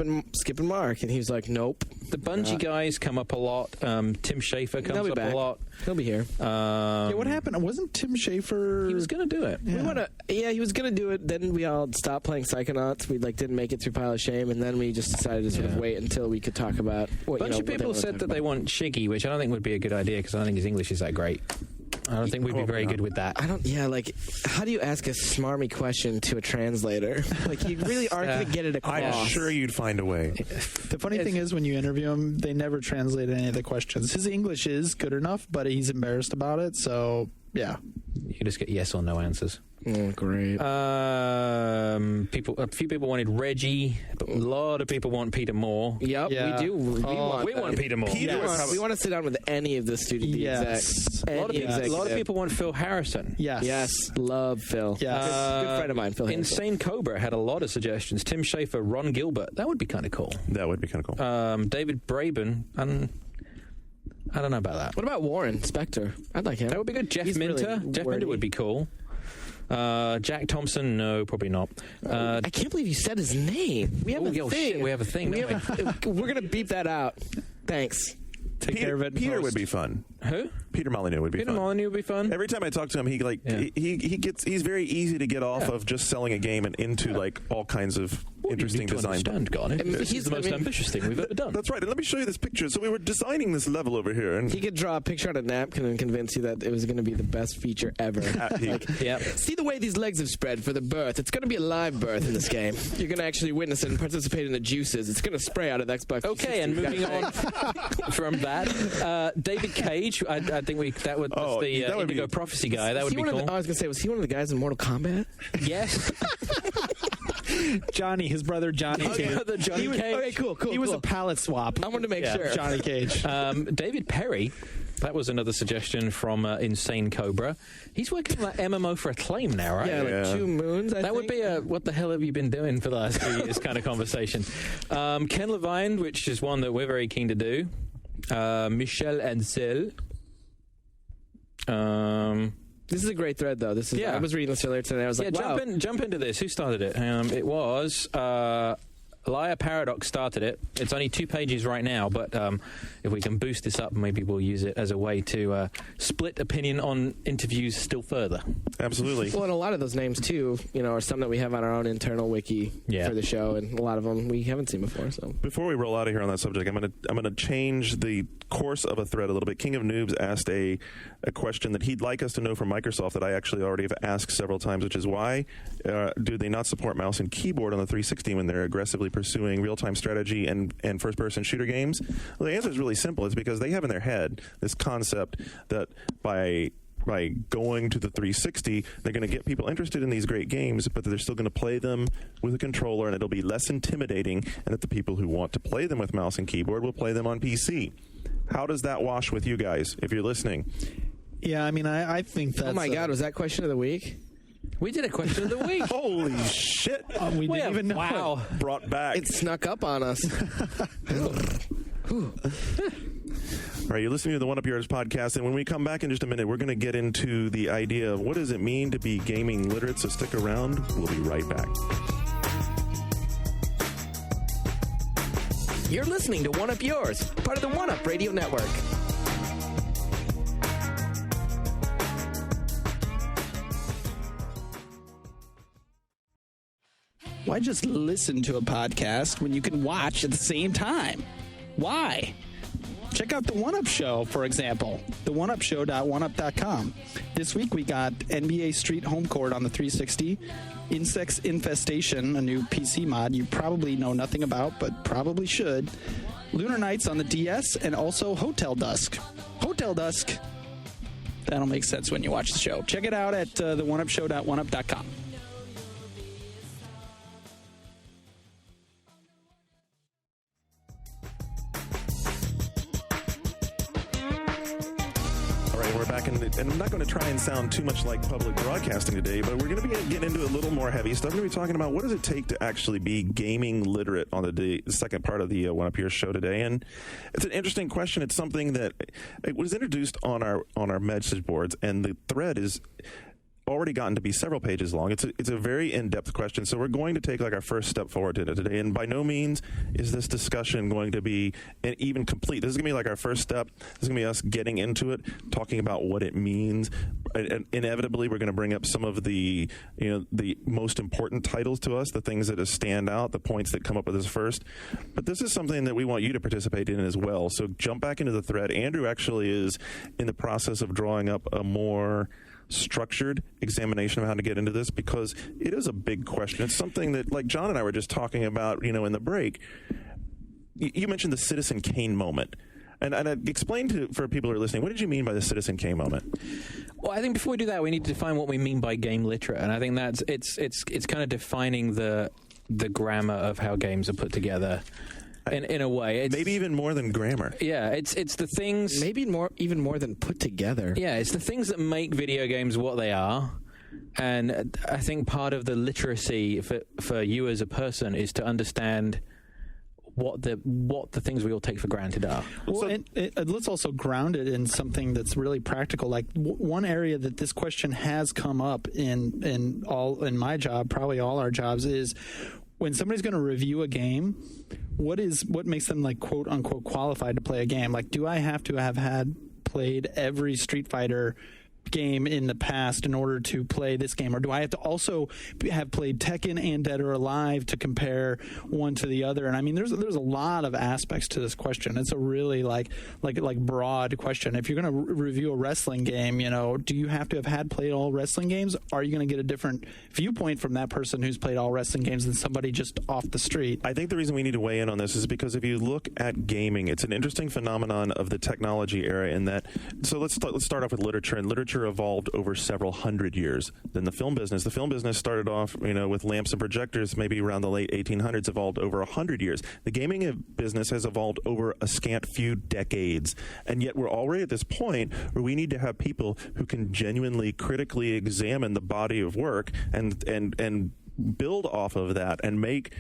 and Mark. And he was like, nope. The Bungie guys come up a lot. Tim Schafer They'll comes be up back. a lot. He'll be here. Yeah, what happened? Wasn't Tim Schafer? He was going to do it. He was going to do it. Then we all stopped playing Psychonauts. We didn't make it through Pile of Shame. And then we just decided to sort of wait until we could talk about A bunch of people said that they want Shiggy, which I don't think would be a good idea because I don't think his English is that great. I don't think we'd be very good with that. how do you ask a smarmy question to a translator? You really aren't going to get it across. I'm sure you'd find a way. The funny thing is, when you interview him, they never translate any of the questions. His English is good enough, but he's embarrassed about it. So, yeah. You just get yes or no answers. Oh, great. A few people wanted Reggie, but a lot of people want Peter Moore. Yep, Yeah. we do. We want Peter Moore. We want to sit down with any of the student Yes. execs. A lot of people want Phil Harrison. Yes. Yes, love Phil. Yes. Good friend of mine, Phil. Harrison. Insane Cobra had a lot of suggestions. Tim Schafer, Ron Gilbert. That would be kind of cool. That would be kind of cool. David Braben. I don't know about that. What about Warren Spector? I'd like him. That would be good. Jeff He's Minter. really Jeff wordy. Minter would be cool. Jack Thompson. No, probably not. I can't believe you said his name. We have a thing. Shit, we have a thing. We don't have we're going to beep that out. Thanks. Take care of it. in Peter post. would be fun. Who? Peter Molyneux would be Peter fun. Molyneux would be fun. Every time I talk to him, he's very easy to get off of just selling a game and into all kinds of interesting design. Understand, Garnet. This is the most ambitious thing we've ever done. That's right. And let me show you this picture. So we were designing this level over here, and He could draw a picture on a napkin and convince you that it was going to be the best feature ever. Yep. See the way these legs have spread for the birth. It's going to be a live birth in this game. You're going to actually witness it and participate in the juices. It's going to spray out of Xbox. Okay, and moving on from that, David Cage. I think that's the that would Indigo be- Prophecy guy. That would be cool. I was going to say, was he one of the guys in Mortal Kombat? Yes. Johnny, his brother Johnny. Cage. The Johnny Cage. Okay, cool. He was a palette swap. I wanted to make sure. Johnny Cage. David Perry. That was another suggestion from Insane Cobra. He's working on that MMO for Acclaim now, right? Yeah, Yeah. 2 moons. That would be a what the hell have you been doing for the last 3 years kind of conversation. Ken Levine, which is one that we're very keen to do. Michel Ancel. This is a great thread, though. This is. Yeah. I was reading this earlier today. I was like, wow. jump into this. Who started it? It was Liar Paradox started it. It's only 2 pages right now, but if we can boost this up, maybe we'll use it as a way to split opinion on interviews still further. absolutely. Well, and a lot of those names too, are some that we have on our own internal wiki for the show, and a lot of them we haven't seen before. So Before we roll out of here on that subject, I'm gonna change the course of a thread a little bit. King of Noobs asked a question that he'd like us to know from Microsoft that I actually already have asked several times, which is why do they not support mouse and keyboard on the 360 when they're aggressively pursuing real-time strategy and first-person shooter games? Well, the answer is really simple. It's because they have in their head this concept that by going to the 360, they're going to get people interested in these great games, but they're still going to play them with a controller, and it'll be less intimidating, and that the people who want to play them with mouse and keyboard will play them on PC. How does that wash with you guys, if you're listening? Yeah, I mean, I think that's. oh my God, was that question of the week? We did a question of the week. Holy shit! we didn't even know. Wow. Brought back. It snuck up on us. All right, you're listening to the One Up Yours podcast, and when we come back in just a minute, we're going to get into the idea of what does it mean to be gaming literate, so stick around. We'll be right back. You're listening to One Up Yours, part of the One Up Radio Network. Why just listen to a podcast when you can watch at the same time? Why? Check out The One Up Show, for example. TheOneUpShow.OneUp.com. This week we got NBA Street Home Court on the 360, Insects Infestation, a new PC mod you probably know nothing about, but probably should, Lunar Nights on the DS, and also Hotel Dusk. Hotel Dusk. That'll make sense when you watch the show. Check it out at TheOneUpShow.OneUp.com. and I'm not going to try and sound too much like public broadcasting today, but we're going to be getting into a little more heavy stuff. We're going to be talking about what does it take to actually be gaming literate on the second part of the One Up Here show today. And it's an interesting question. It's something that it was introduced on our message boards, and the thread is already gotten to be several pages long. It's a very in-depth question, so we're going to take like our first step forward to it today, and by no means is this discussion going to be even complete. This is going to be like our first step. This is going to be us getting into it, talking about what it means, and inevitably we're going to bring up some of the the most important titles to us, the things that stand out, the points that come up with us first. But this is something that we want you to participate in as well, so jump back into the thread. Andrew actually is in the process of drawing up a more structured examination of how to get into this, because it is a big question. It's something that, like John and I were just talking about, in the break. You mentioned the Citizen Kane moment. And explain for people who are listening, what did you mean by the Citizen Kane moment? Well, I think before we do that, we need to define what we mean by game literate, and I think that's it's kind of defining the grammar of how games are put together. In a way, maybe even more than grammar. Yeah, it's the things. Maybe even more than put together. Yeah, it's the things that make video games what they are, and I think part of the literacy for you as a person is to understand what the things we all take for granted are. Well, and let's also ground it in something that's really practical. Like one area that this question has come up in my job, probably all our jobs, is when somebody's going to review a game, what makes them like quote unquote qualified to play a game? Like, do I have to have played every Street Fighter game in the past in order to play this game, or do I have to also have played Tekken and Dead or Alive to compare one to the other? And I mean, there's a lot of aspects to this question. It's a really like broad question. If you're going to review a wrestling game, do you have to have played all wrestling games? Are you going to get a different viewpoint from that person who's played all wrestling games than somebody just off the street? I think the reason we need to weigh in on this is because if you look at gaming, it's an interesting phenomenon of the technology era. In that, so let's start off with literature. And literature evolved over several hundred years. Then the film business started off, with lamps and projectors, maybe around the late 1800s, evolved over 100 years. The gaming business has evolved over a scant few decades. And yet we're already at this point where we need to have people who can genuinely critically examine the body of work and build off of that and make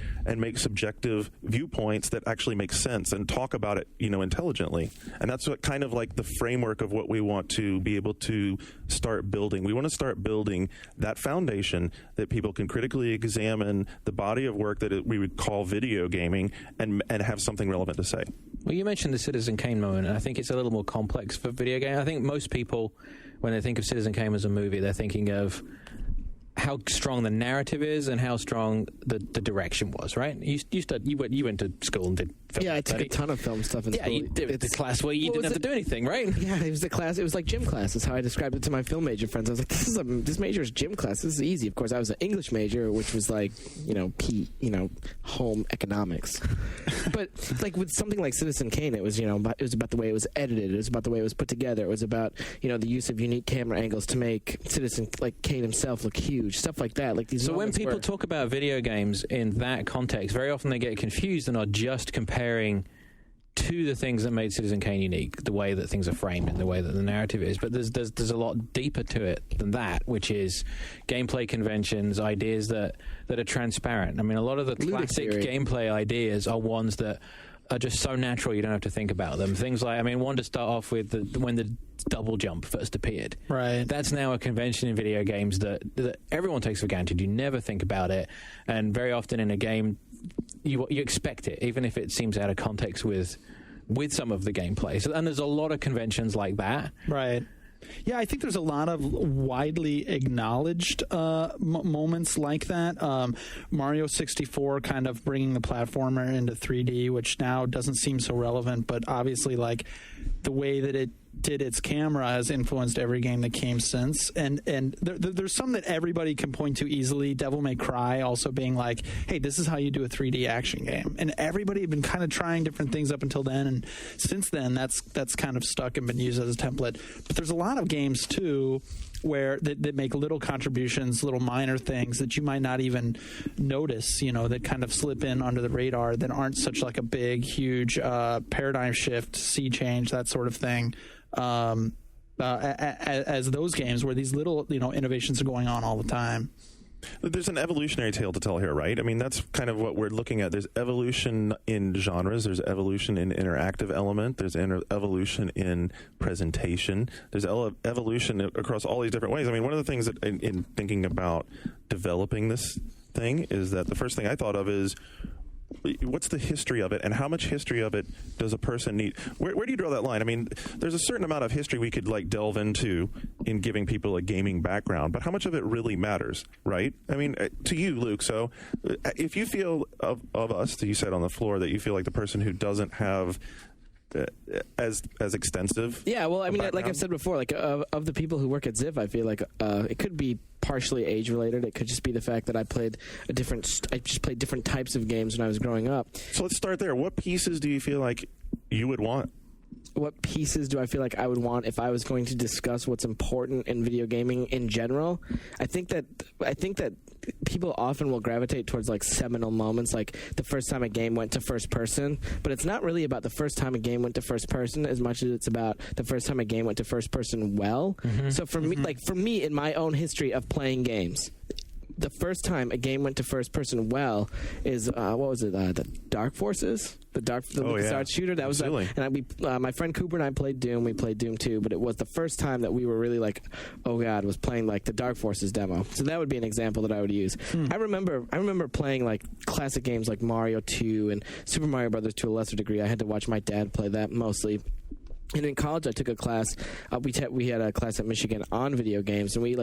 subjective viewpoints that actually make sense and talk about it, intelligently. And that's what kind of like the framework of what we want to be able to start building. We want to start building that foundation that people can critically examine the body of work that we would call video gaming and have something relevant to say. Well, you mentioned the Citizen Kane moment, and I think it's a little more complex for video game. I think most people, when they think of Citizen Kane as a movie, they're thinking of how strong the narrative is and how strong the direction was, right? You went to school and did film. Yeah, I took a ton of film stuff in school. Yeah, you did the class where you didn't have to do anything, right? Yeah, it was the class. It was like gym class. That's how I described it to my film major friends. I was like, this major is gym class. This is easy. Of course, I was an English major, which was like, home economics. But like with something like Citizen Kane, it was, it was about the way it was edited. It was about the way it was put together. It was about, the use of unique camera angles to make Citizen Kane himself look huge. Stuff like that. Like these. So when people talk about video games in that context, very often they get confused and are just comparing to the things that made Citizen Kane unique, the way that things are framed and the way that the narrative is. But there's a lot deeper to it than that, which is gameplay conventions, ideas that are transparent. I mean, a lot of the classic gameplay ideas are ones that are just so natural you don't have to think about them. Things like, one to start off with, when the double jump first appeared. Right. That's now a convention in video games that everyone takes for granted. You never think about it, and very often in a game, you expect it, even if it seems out of context with some of the gameplay. So, and there's a lot of conventions like that. Right. Yeah, I think there's a lot of widely acknowledged moments like that. Mario 64 kind of bringing the platformer into 3D, which now doesn't seem so relevant, but obviously like the way that it did its camera has influenced every game that came since. And there's some that everybody can point to easily. Devil May Cry also being like, hey, this is how you do a 3D action game. And everybody had been kind of trying different things up until then. And since then, that's kind of stuck and been used as a template. But there's a lot of games, too, where that make little contributions, little minor things that you might not even notice, that kind of slip in under the radar, that aren't such like a big, huge paradigm shift, sea change, that sort of thing. as those games where these little innovations are going on all the time. There's an evolutionary tale to tell here, right? I mean, that's kind of what we're looking at. There's evolution in genres. There's evolution in interactive element. There's evolution in presentation. There's evolution across all these different ways. I mean, one of the things that in thinking about developing this thing is that the first thing I thought of is, what's the history of it, and how much history of it does a person need? Where do you draw that line? I mean, there's a certain amount of history we could delve into in giving people a gaming background, but how much of it really matters, right? I mean, to you, Luke, so if you feel of us, that you said on the floor, that you feel like the person who doesn't have as extensive. Yeah, well, I mean, like I've said before, like of the people who work at Ziff, I feel like it could be partially age related. It could just be the fact that I just played different types of games when I was growing up. So let's start there. What pieces do you feel like you would want? What pieces do I feel like I would want if I was going to discuss what's important in video gaming in general? I think that people often will gravitate towards like seminal moments, like the first time a game went to first person, but it's not really about the first time a game went to first person as much as it's about the first time a game went to first person well. So for me, in my own history of playing games, the first time a game went to first person well is what was it? The Dark Forces, the LucasArts shooter. That was my friend Cooper and I played Doom. We played Doom 2, but it was the first time that we were really like, oh god, was playing like the Dark Forces demo. So that would be an example that I would use. I remember playing like classic games like Mario 2 and Super Mario Brothers to a lesser degree. I had to watch my dad play that mostly. And in college, I took a class. We had a class at Michigan on video games, and we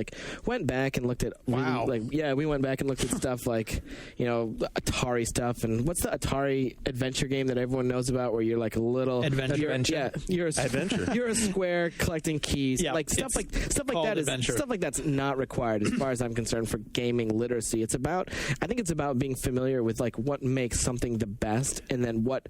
went back and looked at. Wow. We went back and looked at stuff like Atari stuff. And what's the Atari adventure game that everyone knows about, where you're like a little Adventure? You're a Adventure. You're a square collecting keys. Yeah, stuff like that Adventure. Stuff like that's not required as far as I'm concerned for gaming literacy. I think it's about being familiar with like what makes something the best, and then what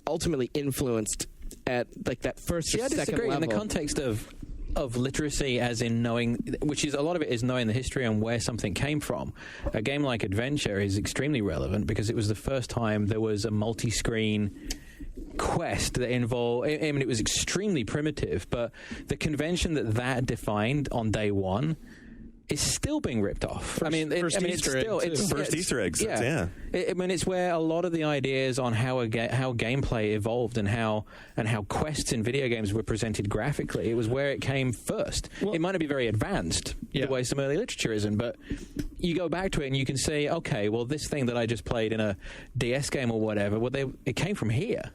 ultimately influenced at like that first or I second disagree. level. In the context of literacy, as in knowing, which is a lot of it is knowing the history and where something came from. A game like Adventure is extremely relevant because it was the first time there was a multi-screen quest that involved. I mean, it was extremely primitive, but the convention that defined on day one is still being ripped off. First Easter eggs. Yeah. It's where a lot of the ideas on how gameplay evolved and how quests in video games were presented graphically. It was where it came first. Well, it might not be very advanced the way some early literature isn't, but you go back to it and you can say, okay, well, this thing that I just played in a DS game or whatever, it came from here.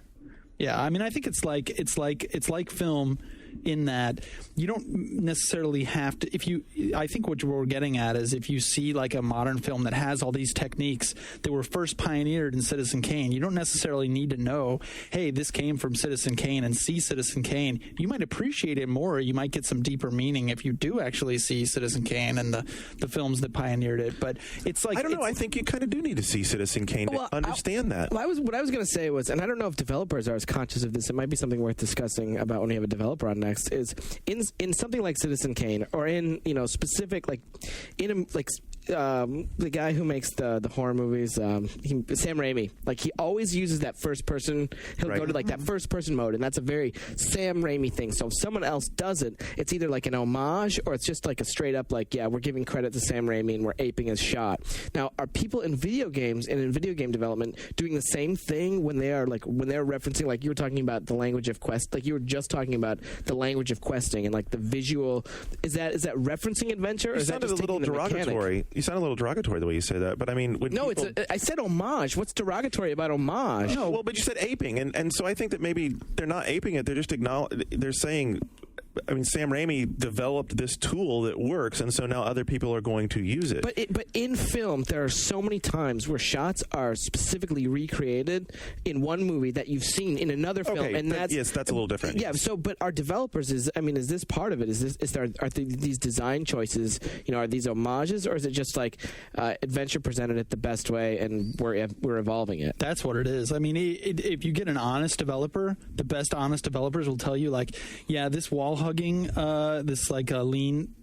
Yeah, I mean, I think it's like film, in that you don't necessarily have to. I think what we're getting at is if you see like a modern film that has all these techniques that were first pioneered in Citizen Kane, you don't necessarily need to know, hey, this came from Citizen Kane, and see Citizen Kane. You might appreciate it more. You might get some deeper meaning if you do actually see Citizen Kane and the films that pioneered it. But it's like, I don't know. I think you kind of do need to see Citizen Kane to understand that. What I was going to say was, and I don't know if developers are as conscious of this. It might be something worth discussing about when we have a developer on next. Is in something like Citizen Kane, or in specific the guy who makes the horror movies, Sam Raimi, like he always uses that first person. He'll go to like that first person mode, and that's a very Sam Raimi thing. So if someone else does it, it's either like an homage or it's just like a straight up like, yeah, we're giving credit to Sam Raimi and we're aping his shot. Now, are people in video games and in video game development doing the same thing when they're referencing, like you were talking about the language of quest, like you were just talking about the language of questing and like the visual? Is that referencing Adventure? Or You is that sounded just a little taking the mechanic? derogatory. You sound a little derogatory the way you say that, but I mean, I said homage. What's derogatory about homage? No, well, but you said aping, and so I think that maybe they're not aping it. They're just they're saying, I mean, Sam Raimi developed this tool that works, and so now other people are going to use it. But in film, there are so many times where shots are specifically recreated in one movie that you've seen in another film, and that's a little different. Yeah. So, but our developers is this part of it? Are these design choices? Are these homages, or is it just like Adventure presented it the best way, and we're evolving it? That's what it is. I mean, if you get an honest developer, the best honest developers will tell you, like, yeah, this wall hugging, this like a lean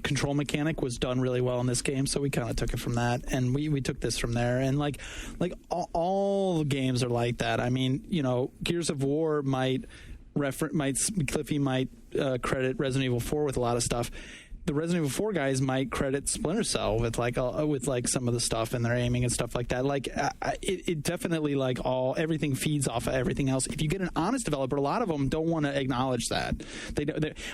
control mechanic was done really well in this game, so we kind of took it from that, and we took this from there, and like all games are like that. I mean, Gears of War Cliffy might credit Resident Evil 4 with a lot of stuff. The Resident Evil 4 guys might credit Splinter Cell with like some of the stuff and their aiming and stuff like that. Like it definitely everything feeds off of everything else. If you get an honest developer, a lot of them don't want to acknowledge that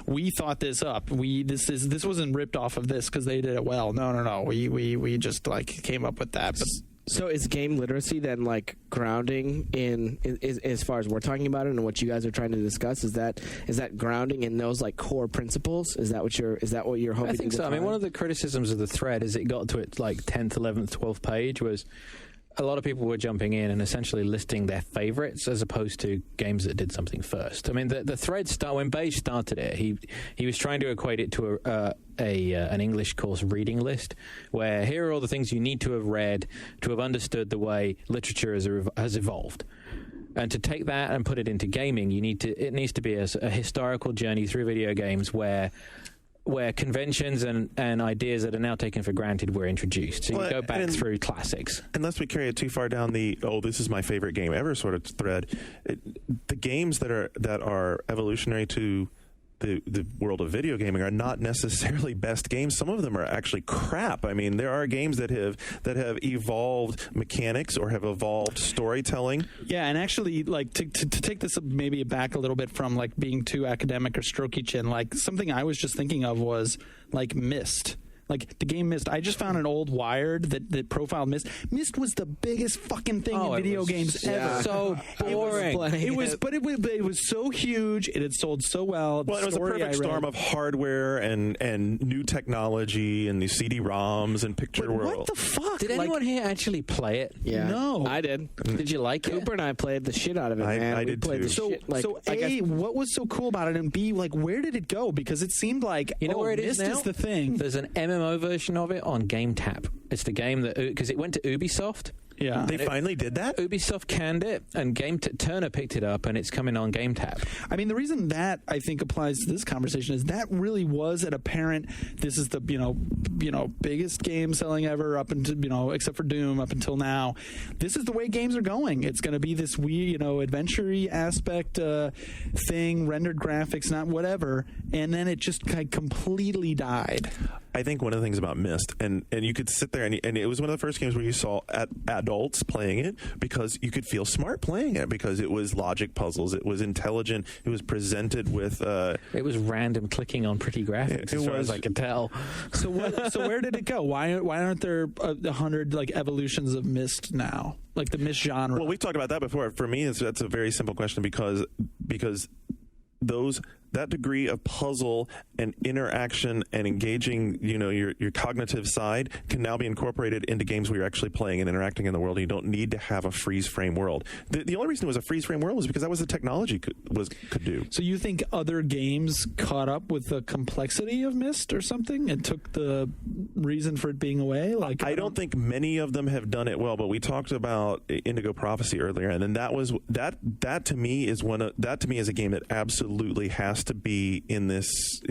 we thought this up. This wasn't ripped off of this because they did it well. No. We just like came up with that. But, so is game literacy then like grounding in as far as we're talking about it and what you guys are trying to discuss? Is that grounding in those like core principles? Is that what you're hoping? I think so. I mean, one of the criticisms of the thread is it got to its like 10th, 11th, 12th page was a lot of people were jumping in and essentially listing their favorites as opposed to games that did something first. I mean, the thread when Beige started it, he was trying to equate it to an English course reading list, where here are all the things you need to have read to have understood the way literature has evolved. And to take that and put it into gaming, it needs to be a historical journey through video games where conventions and ideas that are now taken for granted were introduced. So you go back through classics. Unless we carry it too far down this is my favorite game ever sort of thread, the games that are evolutionary to the world of video gaming are not necessarily best games. Some of them are actually crap. I mean, there are games that have evolved mechanics or have evolved storytelling. Yeah, and actually, like to take this maybe back a little bit from like being too academic or strokey chin, like something I was just thinking of was like Myst. Like the game Myst, I just found an old Wired that profiled Myst. Myst was the biggest fucking thing in video games ever. So boring. It was so huge. It had sold so well. Well, it was a perfect storm of hardware and new technology and the CD-ROMs and picture world. What the fuck? Did anyone here actually play it? Yeah, no, I did. Did you like it? Cooper and I played the shit out of it, man. I did too. So A, what was so cool about it, and B, like where did it go? Because it seemed like where it is Myst now? is the thing. There's an MMO version of it on GameTap. It's the game that because it went to Ubisoft. Yeah, They finally did that? Ubisoft canned it, and Turner picked it up, and it's coming on GameTap. I mean, the reason that I think applies to this conversation is that really was an apparent. This is the biggest game selling ever up until except for Doom up until now. This is the way games are going. It's going to be this weird adventure-y aspect thing, rendered graphics, not whatever, and then it just completely died. I think one of the things about Myst, and you could sit there, and it was one of the first games where you saw adults playing it because you could feel smart playing it because it was logic puzzles, it was intelligent, it was presented with... it was random clicking on pretty graphics, as far as I could tell. So where did it go? Why aren't there 100 like evolutions of Myst now? Like the Myst genre? Well, we've talked about that before. For me, that's a very simple question because that degree of puzzle and interaction and engaging, your cognitive side can now be incorporated into games where you're actually playing and interacting in the world. And you don't need to have a freeze frame world. The only reason it was a freeze frame world was because that was the technology could do. So you think other games caught up with the complexity of Myst or something and took the reason for it being away? Like I don't think many of them have done it well, but we talked about Indigo Prophecy earlier, and then that to me is a game that absolutely has to be in this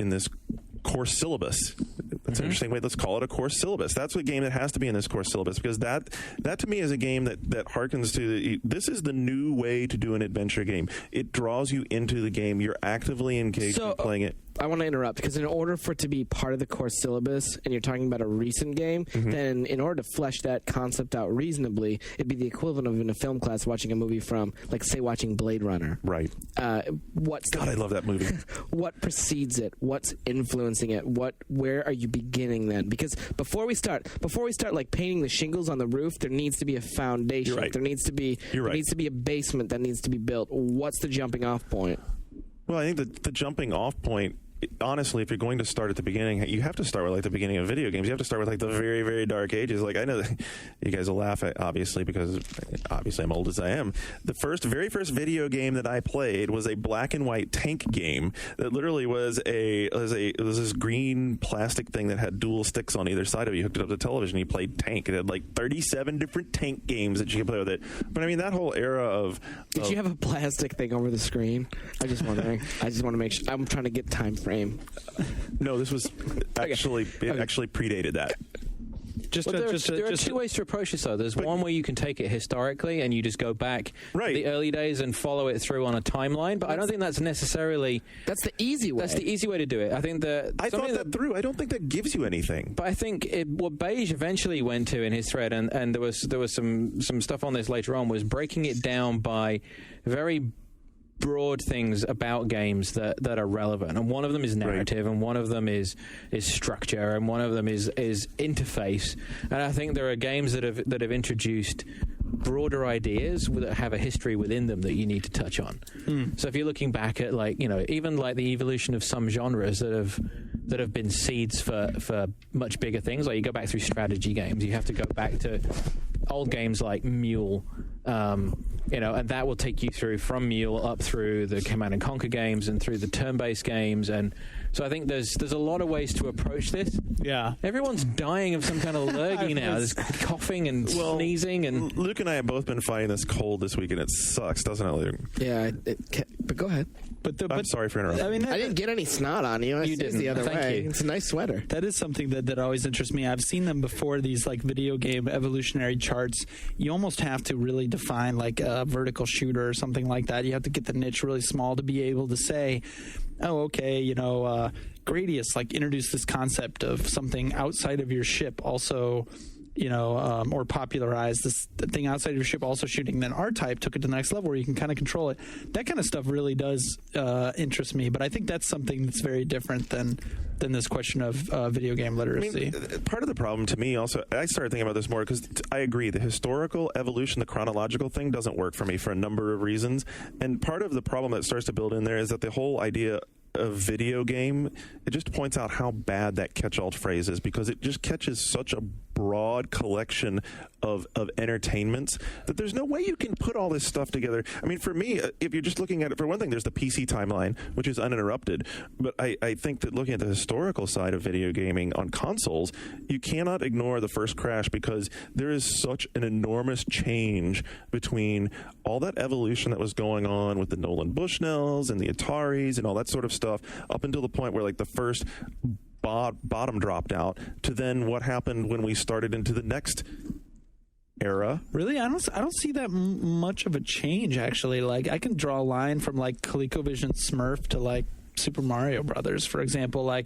course syllabus. That's an interesting way. Let's call it a course syllabus. That's a game that has to be in this course syllabus because that to me is a game that harkens to this is the new way to do an adventure game. It draws you into the game. You're actively engaged in playing it. I want to interrupt because in order for it to be part of the course syllabus, and you're talking about a recent game, then in order to flesh that concept out reasonably, it'd be the equivalent of in a film class watching a movie from, like, say, watching Blade Runner. Right. I love that movie. What precedes it? What's influencing it? Where are you beginning then? Because before we start like painting the shingles on the roof, there needs to be a foundation. You're right. There needs to be a basement that needs to be built. What's the jumping off point? Well, I think the jumping off point, honestly, if you're going to start at the beginning, you have to start with like the beginning of video games. You have to start with like the very, very dark ages. Like I know that you guys will laugh at obviously because obviously I'm old as I am. The very first video game that I played was a black and white tank game that literally was this green plastic thing that had dual sticks on either side of it. You hooked it up to the television. You played tank. It had like 37 different tank games that you could play with it. But I mean that whole era of Did you have a plastic thing over the screen? I'm just wondering. I just want to make sure. I'm trying to get time frame. No, this was actually it actually predated that. There are two ways to approach this, though. There's one where you can take it historically and you just go back to the early days and follow it through on a timeline. But I don't think that's necessarily... That's the easy way. That's the easy way to do it. I think that... I thought that through. I don't think that gives you anything. But I think what Beige eventually went to in his thread, and there was some stuff on this later on, was breaking it down by very broad things about games that are relevant, and one of them is narrative, and one of them is structure, and one of them is interface. And I think there are games that have introduced broader ideas that have a history within them that you need to touch on. So if you're looking back at even the evolution of some genres that have been seeds for much bigger things, like you go back through strategy games, you have to go back to old games like Mule, and that will take you through from Mule up through the Command and Conquer games and through the turn-based games. And so I think there's a lot of ways to approach this. Yeah, everyone's dying of some kind of lurgy now. There's coughing and sneezing, and Luke and I have both been fighting this cold this week, and it sucks, doesn't it, Luke? Yeah, but go ahead. I'm sorry for interrupting. I didn't get any snot on you. You didn't. The other Thank way. you. It's a nice sweater. That is something that always interests me. I've seen them before, these video game evolutionary charts. You almost have to really define a vertical shooter or something like that. You have to get the niche really small to be able to say, oh, okay, Gradius introduced this concept of something outside of your ship also, or popularized this thing outside of your ship also shooting. Then R-Type took it to the next level where you can kind of control it. That kind of stuff really does interest me, but I think that's something that's very different than this question of video game literacy. I mean, part of the problem to me also, I started thinking about this more because I agree, the historical evolution, the chronological thing doesn't work for me for a number of reasons. And part of the problem that starts to build in there is that the whole idea of video game, it just points out how bad that catch-all phrase is, because it just catches such a broad collection of entertainments that there's no way you can put all this stuff together. I mean, for me, if you're just looking at it, for one thing, there's the PC timeline, which is uninterrupted. But I think that looking at the historical side of video gaming on consoles, you cannot ignore the first crash, because there is such an enormous change between all that evolution that was going on with the Nolan Bushnells and the Ataris and all that sort of stuff, up until the point where the first bottom dropped out, to then what happened when we started into the next era. Really, I don't see that much of a change, actually. I can draw a line from ColecoVision Smurf to Super Mario Brothers, for example. I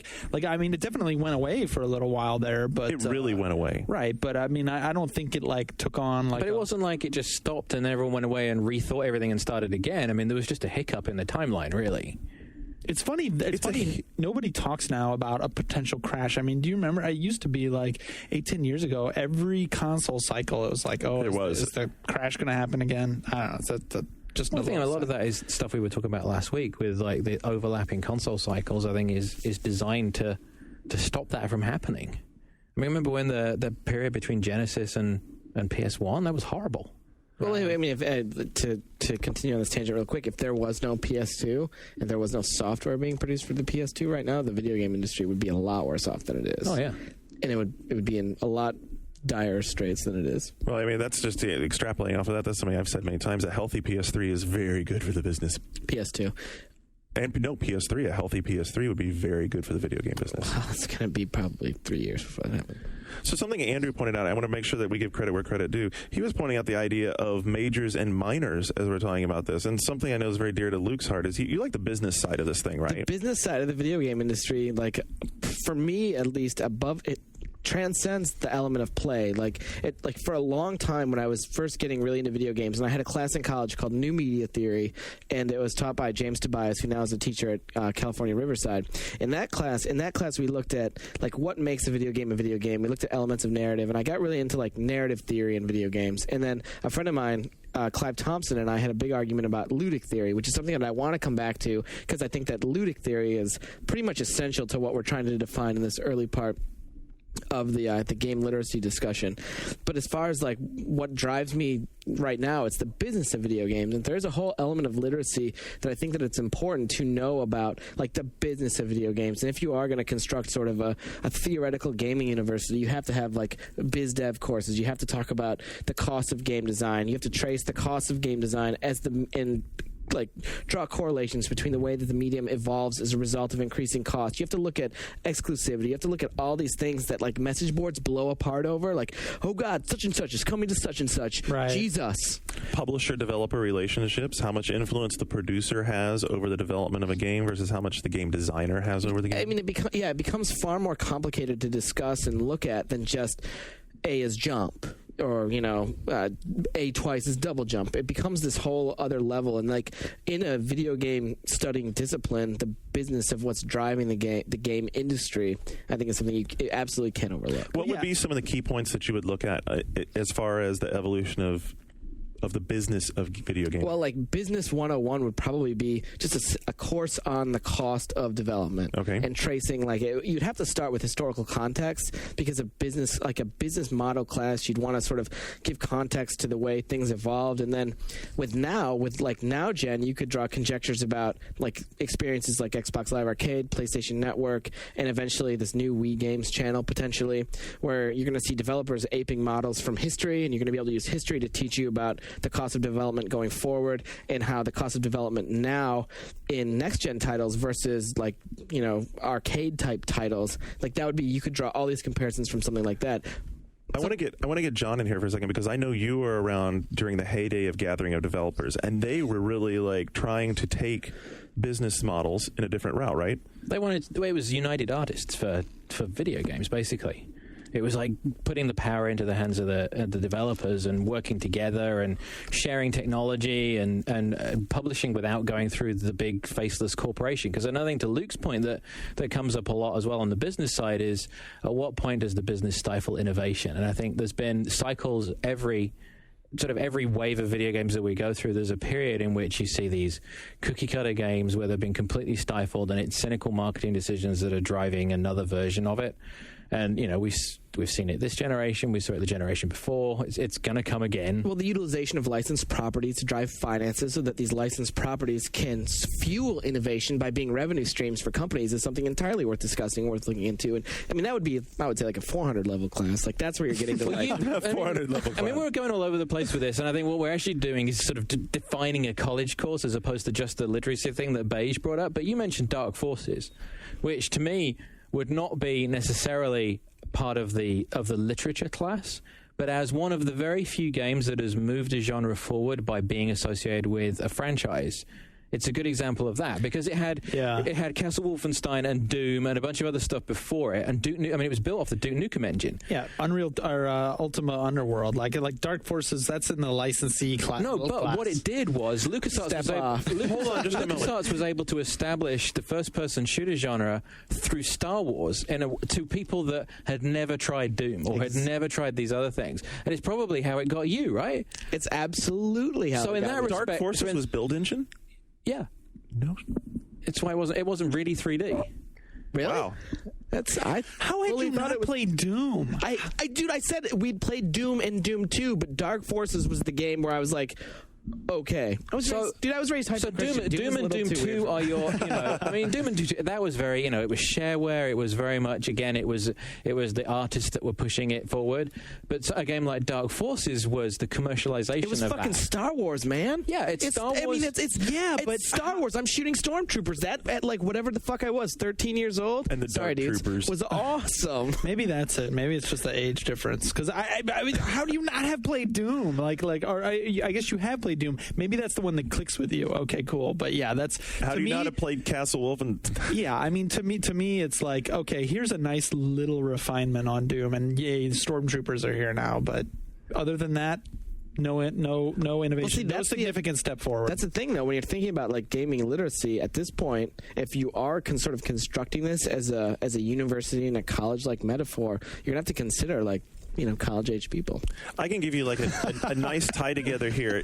mean, it definitely went away for a little while there, but it really went away, right? But I mean, I don't think it took on But it wasn't like it just stopped and then everyone went away and rethought everything and started again. I mean, there was just a hiccup in the timeline, really. It's funny. Nobody talks now about a potential crash. I mean, do you remember? It used to be 8-10 years ago. Every console cycle, it was is the crash going to happen again? I don't know. It's just I think a lot of that is stuff we were talking about last week with the overlapping console cycles. I think is designed to stop that from happening. I mean, remember when the period between Genesis and PS1, that was horrible. Well, I mean, to continue on this tangent real quick, if there was no PS2 and there was no software being produced for the PS2 right now, the video game industry would be a lot worse off than it is. Oh, yeah. And it would be in a lot dire straits than it is. Well, I mean, that's just extrapolating off of that. That's something I've said many times. A healthy PS3 is very good for the business. PS2. And no, PS3, a healthy PS3 would be very good for the video game business. Well, it's going to be probably 3 years before that happens. So something Andrew pointed out, I want to make sure that we give credit where credit due. He was pointing out the idea of majors and minors as we're talking about this. And something I know is very dear to Luke's heart is you like the business side of this thing, right? The business side of the video game industry, for me at least, above it, transcends the element of play. For a long time when I was first getting really into video games, and I had a class in college called New Media Theory, and it was taught by James Tobias, who now is a teacher at California Riverside. In that class we looked at what makes a video game a video game. We looked at elements of narrative, and I got really into narrative theory in video games. And then a friend of mine, Clive Thompson, and I had a big argument about ludic theory, which is something that I want to come back to, because I think that ludic theory is pretty much essential to what we're trying to define in this early part of the game literacy discussion. But as far as what drives me right now, it's the business of video games, and there's a whole element of literacy that I think that it's important to know about, the business of video games. And if you are going to construct sort of a theoretical gaming university, you have to have biz dev courses. You have to talk about the cost of game design. You have to trace the cost of game design like draw correlations between the way that the medium evolves as a result of increasing cost. You have to look at exclusivity. You have to look at all these things that like message boards blow apart over. Like, oh God, such and such is coming to such and such. Right. Jesus. Publisher-developer relationships, how much influence the producer has over the development of a game versus how much the game designer has over the game. I mean, it becomes far more complicated to discuss and look at than just A is jump. Or, you know, A twice is double jump. It becomes this whole other level. And, like, in a video game studying discipline, the business of what's driving the game industry, I think is something you absolutely can't overlook. What would be some of the key points that you would look at as far as the evolution of the business of video games? Well, like Business 101 would probably be just a course on the cost of development. Okay. And tracing, like, you'd have to start with historical context because a business model class, you'd want to sort of give context to the way things evolved. And then with now gen, you could draw conjectures about like experiences like Xbox Live Arcade, PlayStation Network, and eventually this new Wii Games channel potentially, where you're going to see developers aping models from history, and you're going to be able to use history to teach you about the cost of development going forward and how the cost of development now in next gen titles versus like, you know, arcade type titles, like that would be, you could draw all these comparisons from something like that. I want to get John in here for a second because I know you were around during the heyday of gathering of developers, and they were really like trying to take business models in a different route, right? It was United Artists for video games, basically. It was like putting the power into the hands of the developers and working together and sharing technology and publishing without going through the big faceless corporation. Because another thing, to Luke's point that comes up a lot as well on the business side is, at what point does the business stifle innovation? And I think there's been cycles every wave of video games that we go through. There's a period in which you see these cookie cutter games where they've been completely stifled, and it's cynical marketing decisions that are driving another version of it. And, you know, we've seen it this generation. We saw it the generation before. It's going to come again. Well, the utilization of licensed properties to drive finances so that these licensed properties can fuel innovation by being revenue streams for companies is something entirely worth discussing, worth looking into. And I mean, that would be, I would say, like a 400 level class. Like, that's where you're getting to like 400 level class. I mean, we're going all over the place with this, and I think what we're actually doing is sort of defining a college course as opposed to just the literacy thing that Beige brought up. But you mentioned Dark Forces, which to me would not be necessarily part of the literature class, but as one of the very few games that has moved a genre forward by being associated with a franchise. It's a good example of that because it had Castle Wolfenstein and Doom and a bunch of other stuff before it, and it was built off the Duke Nukem engine. Yeah, Unreal or Ultima Underworld, like Dark Forces, that's in the licensee class. No, but what it did was LucasArts was able to establish the first-person shooter genre through Star Wars to people that had never tried Doom or had never tried these other things, and it's probably how it got you, right? It's absolutely how. So in that respect, Dark Forces was build engine. Yeah, no, it's why it wasn't really 3D. Really? Wow. How had you not played Doom? Dude, I said we'd played Doom and Doom 2, but Dark Forces was the game where I was like, okay. I was raised high. So Doom and Doom 2 are your, you know, I mean, Doom and Doom 2, that was very, you know, it was shareware. It was very much, again, it was the artists that were pushing it forward. But a game like Dark Forces was the commercialization. It was of fucking that. Star Wars, man. Yeah, it's Star Wars. I mean, it's Star Wars. I'm shooting stormtroopers. That at like whatever the fuck I was, 13 years old. And the Dark Troopers was awesome. Maybe that's it. Maybe it's just the age difference. Because I mean, how do you not have played Doom? I guess you have played Doom. Maybe that's the one that clicks with you. Okay, cool. But yeah, that's how do you not have played Castle Wolf? Yeah, I mean, to me, it's like, okay, here's a nice little refinement on Doom, and yay, the stormtroopers are here now. But other than that, no innovation, no significant step forward. That's the thing, though. When you're thinking about like gaming literacy at this point, if you are sort of constructing this as a university and a college like metaphor, you're gonna have to consider like, you know, college age people. I can give you like a nice tie together here.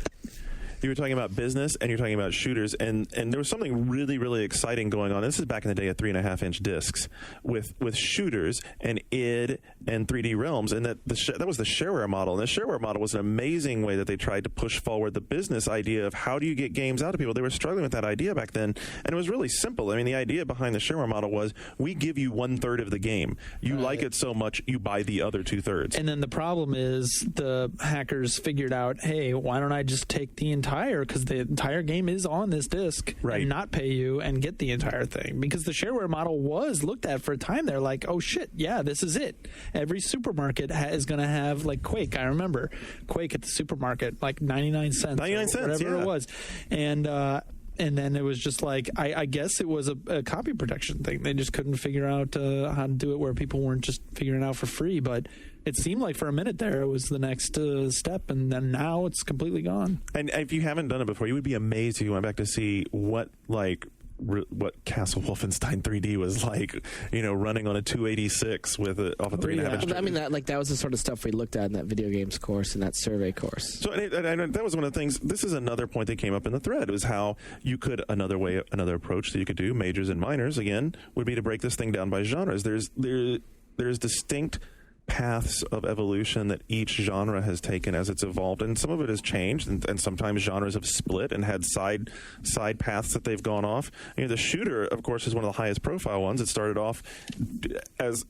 You were talking about business and you're talking about shooters, and there was something really, really exciting going on. This is back in the day of 3.5-inch discs with shooters and id and 3D Realms, and that was the shareware model. And the shareware model was an amazing way that they tried to push forward the business idea of how do you get games out to people. They were struggling with that idea back then, and it was really simple. I mean, the idea behind the shareware model was we give you 1/3 of the game. You like it so much, you buy the other 2/3. And then the problem is the hackers figured out, hey, why don't I just take the entire because the entire game is on this disc, Right. and not pay you and get the entire thing, because the shareware model was looked at for a time. They're like, oh shit, yeah, this is it. Every supermarket is going to have, like, Quake. I remember Quake at the supermarket, like 99 cents, 99 cents, whatever yeah. it was, and then it was just like, I guess it was a copy protection thing. They just couldn't figure out how to do it where people weren't just figuring it out for free. But it seemed like for a minute there it was the next step, and then now it's completely gone. And if you haven't done it before, you would be amazed if you went back to see what Castle Wolfenstein 3D was like, running on a 286 with off a 3.5 inch. I mean, that was the sort of stuff we looked at in that video games course and that survey course. So and that was one of the things. This is another point that came up in the thread, was how you could another approach that you could do, majors and minors again, would be to break this thing down by genres. There's distinct paths of evolution that each genre has taken as it's evolved, and some of it has changed, and sometimes genres have split and had side paths that they've gone off. The shooter, of course, is one of the highest profile ones. It started off as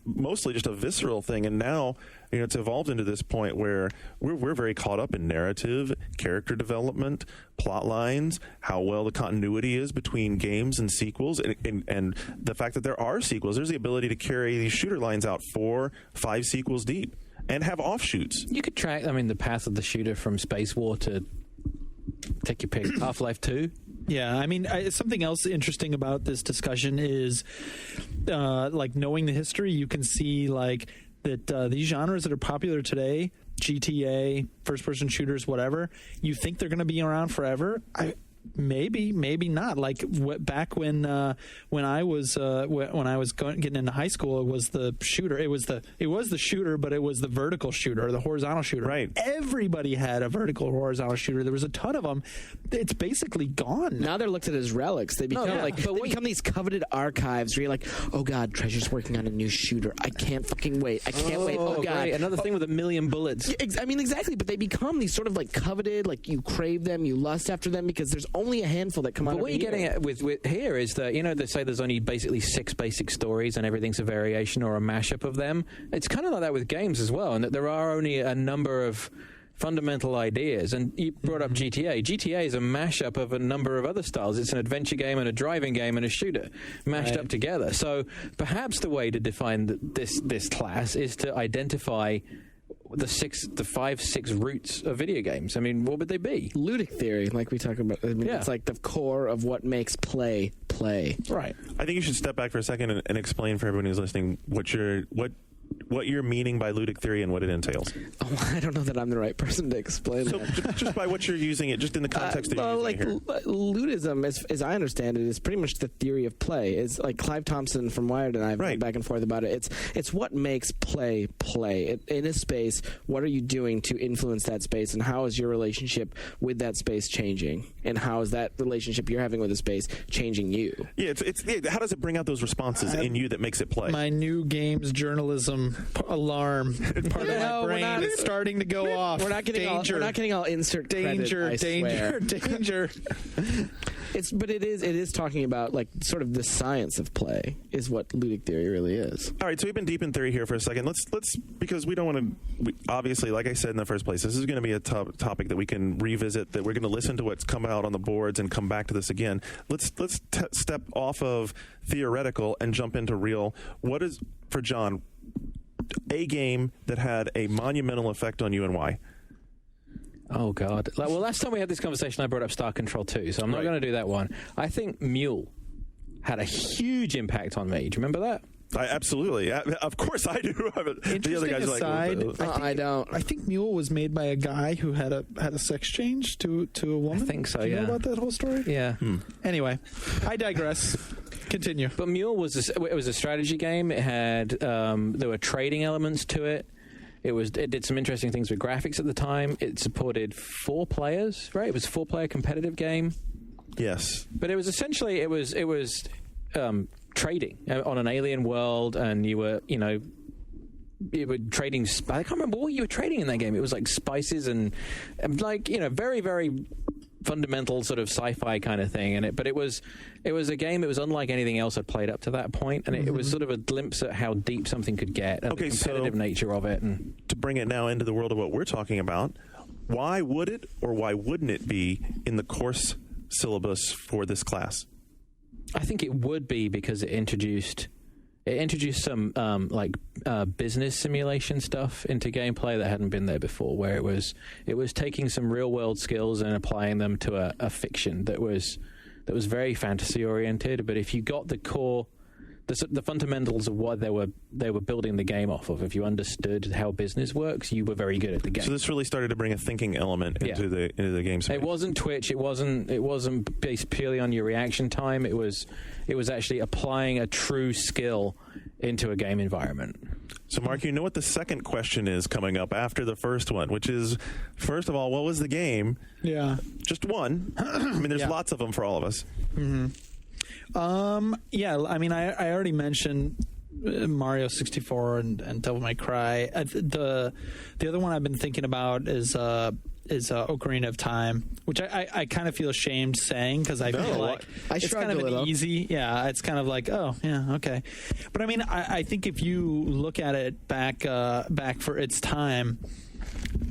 mostly just a visceral thing, and now it's evolved into this point where we're very caught up in narrative, character development, plot lines, how well the continuity is between games and sequels, and the fact that there are sequels. There's the ability to carry these shooter lines out 4-5 sequels deep and have offshoots. You could track, the path of the shooter from Space War to, take your pick, Half-Life 2. Yeah, I mean, something else interesting about this discussion is, like, knowing the history. You can see, like, that these genres that are popular today, GTA, first-person shooters, whatever, you think they're going to be around forever. Maybe not. Like back when I was getting into high school, it was the shooter. It was the shooter, but it was the vertical shooter, or the horizontal shooter. Right. Everybody had a vertical or horizontal shooter. There was a ton of them. It's basically gone. Now they're looked at as relics. They become become these coveted archives where you're like, oh god, Treasure's working on a new shooter. I can't fucking wait. I can't wait. Oh god, great. Another thing with 1 million bullets. I mean, exactly. But they become these sort of like coveted, like you crave them, you lust after them, because there's only a handful that come out. But what you're getting at with here is that, they say there's only basically 6 basic stories and everything's a variation or a mashup of them. It's kind of like that with games as well, and that there are only a number of fundamental ideas. And you brought up GTA. GTA is a mashup of a number of other styles. It's an adventure game and a driving game and a shooter mashed up together. So perhaps the way to define this class is to identify the 5-6 roots of video games. I mean, what would they be? Ludic theory, like we talk about. I mean, it's like the core of what makes play. Right. I think you should step back for a second and explain for everyone who's listening what you're meaning by ludic theory and what it entails. Oh, I don't know that I'm the right person to explain So that. just by what you're using it, just in the context that you're using it here. Ludism, as I understand it, is pretty much the theory of play. It's like Clive Thompson from Wired and I have gone back and forth about it. It's what makes play. In a space, what are you doing to influence that space, and how is your relationship with that space changing, and how is that relationship you're having with the space changing you? Yeah, how does it bring out those responses in you that makes it play? My new games journalism alarm part of my brain is starting to go off. We're not getting all insert danger, credit, I swear. danger. But it is talking about like sort of the science of play is what ludic theory really is. All right, so we've been deep in theory here for a second. Let's because we don't want to. Obviously, like I said in the first place, this is going to be a topic that we can revisit. That we're going to listen to what's come out on the boards and come back to this again. Let's step off of theoretical and jump into real. What is, for John, a game that had a monumental effect on you, and why? Oh, God. Well, last time we had this conversation, I brought up Star Control 2, so I'm not going to do that one. I think Mule had a huge impact on me. Do you remember that? Absolutely. Of course I do. The other guys aside, are like, I don't. I think Mule was made by a guy who had a sex change to a woman. I think so, Do you know about that whole story? Yeah. Anyway, I digress. Continue. But Mule was a strategy game. It had there were trading elements to it. It did some interesting things with graphics at the time. It supported 4 players, right? It was a 4-player competitive game. Yes. But it was essentially it was trading on an alien world, and you were trading. I can't remember what you were trading in that game. It was like spices and like very, very fundamental sort of sci-fi kind of thing. But it was a game. It was unlike anything else I'd played up to that point, and it was sort of a glimpse at how deep something could get and the competitive nature of it. And to bring it now into the world of what we're talking about, why would it or why wouldn't it be in the course syllabus for this class? I think it would be because it introduced some business simulation stuff into gameplay that hadn't been there before, where it was taking some real world skills and applying them to a fiction that was very fantasy oriented. But if you got the core, the fundamentals of what they were building the game off of, if you understood how business works, you were very good at the game. So this really started to bring a thinking element into the game space. It wasn't Twitch. It wasn't based purely on your reaction time. It was actually applying a true skill into a game environment. So, Mark, you know what the second question is coming up after the first one, which is, first of all, what was the game? Yeah. Just one. I mean, there's lots of them for all of us. Mm-hmm. I mean, I already mentioned Mario 64 and Devil May Cry. The other one I've been thinking about is Ocarina of Time, which I kind of feel ashamed saying because I feel like it's kind of an easy. Yeah, it's kind of like, oh yeah, okay. But I mean, I think if you look at it back for its time,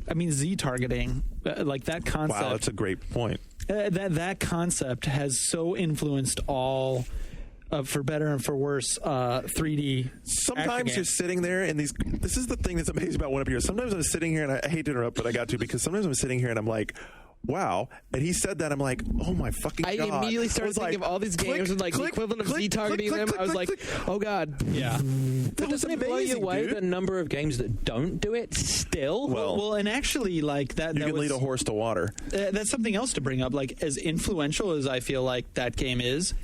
I mean, Z targeting, like that concept. Wow, that's a great point. That concept has so influenced all, for better and for worse, 3D. Sometimes you're sitting there and this is the thing that's amazing about One Up Here. Sometimes I'm sitting here and I hate to interrupt, but I got to, because sometimes I'm sitting here and I'm like, wow. And he said that, I'm like, oh my fucking God. I immediately started thinking of all these games and like the equivalent of Z-targeting them. I was like, oh God. Yeah. Doesn't it blow you away the number of games that don't do it still? Well, and actually, like that. You can lead a horse to water. That's something else to bring up. Like, as influential as I feel like that game is,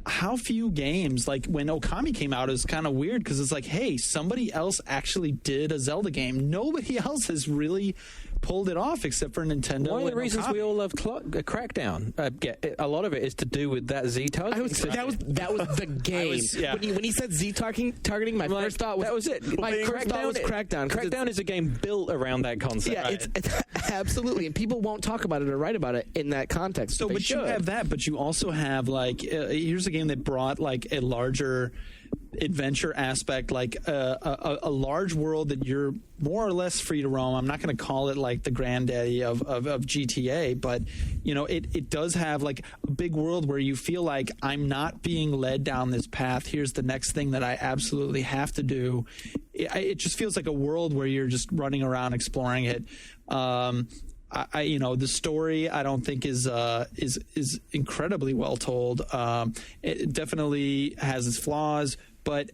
how few games, like when Okami came out, is kind of weird because it's like, hey, somebody else actually did a Zelda game. Nobody else has really pulled it off except for Nintendo. One of the reasons we all love Crackdown, a lot of it is to do with that Z-targeting. That was the game. When he said Z-targeting, my first thought was... That was it. My first thought was Crackdown. Crackdown is a game built around that concept. Yeah, it's absolutely. And people won't talk about it or write about it in that context. So, but you have that, but you also have, like, here's a game that brought, like, a larger adventure aspect, like a large world that you're more or less free to roam. I'm not going to call it like the granddaddy of GTA, but you know, it does have like a big world where you feel like I'm not being led down this path. Here's the next thing that I absolutely have to do. It just feels like a world where you're just running around exploring it. The story I don't think is incredibly well told. It definitely has its flaws, but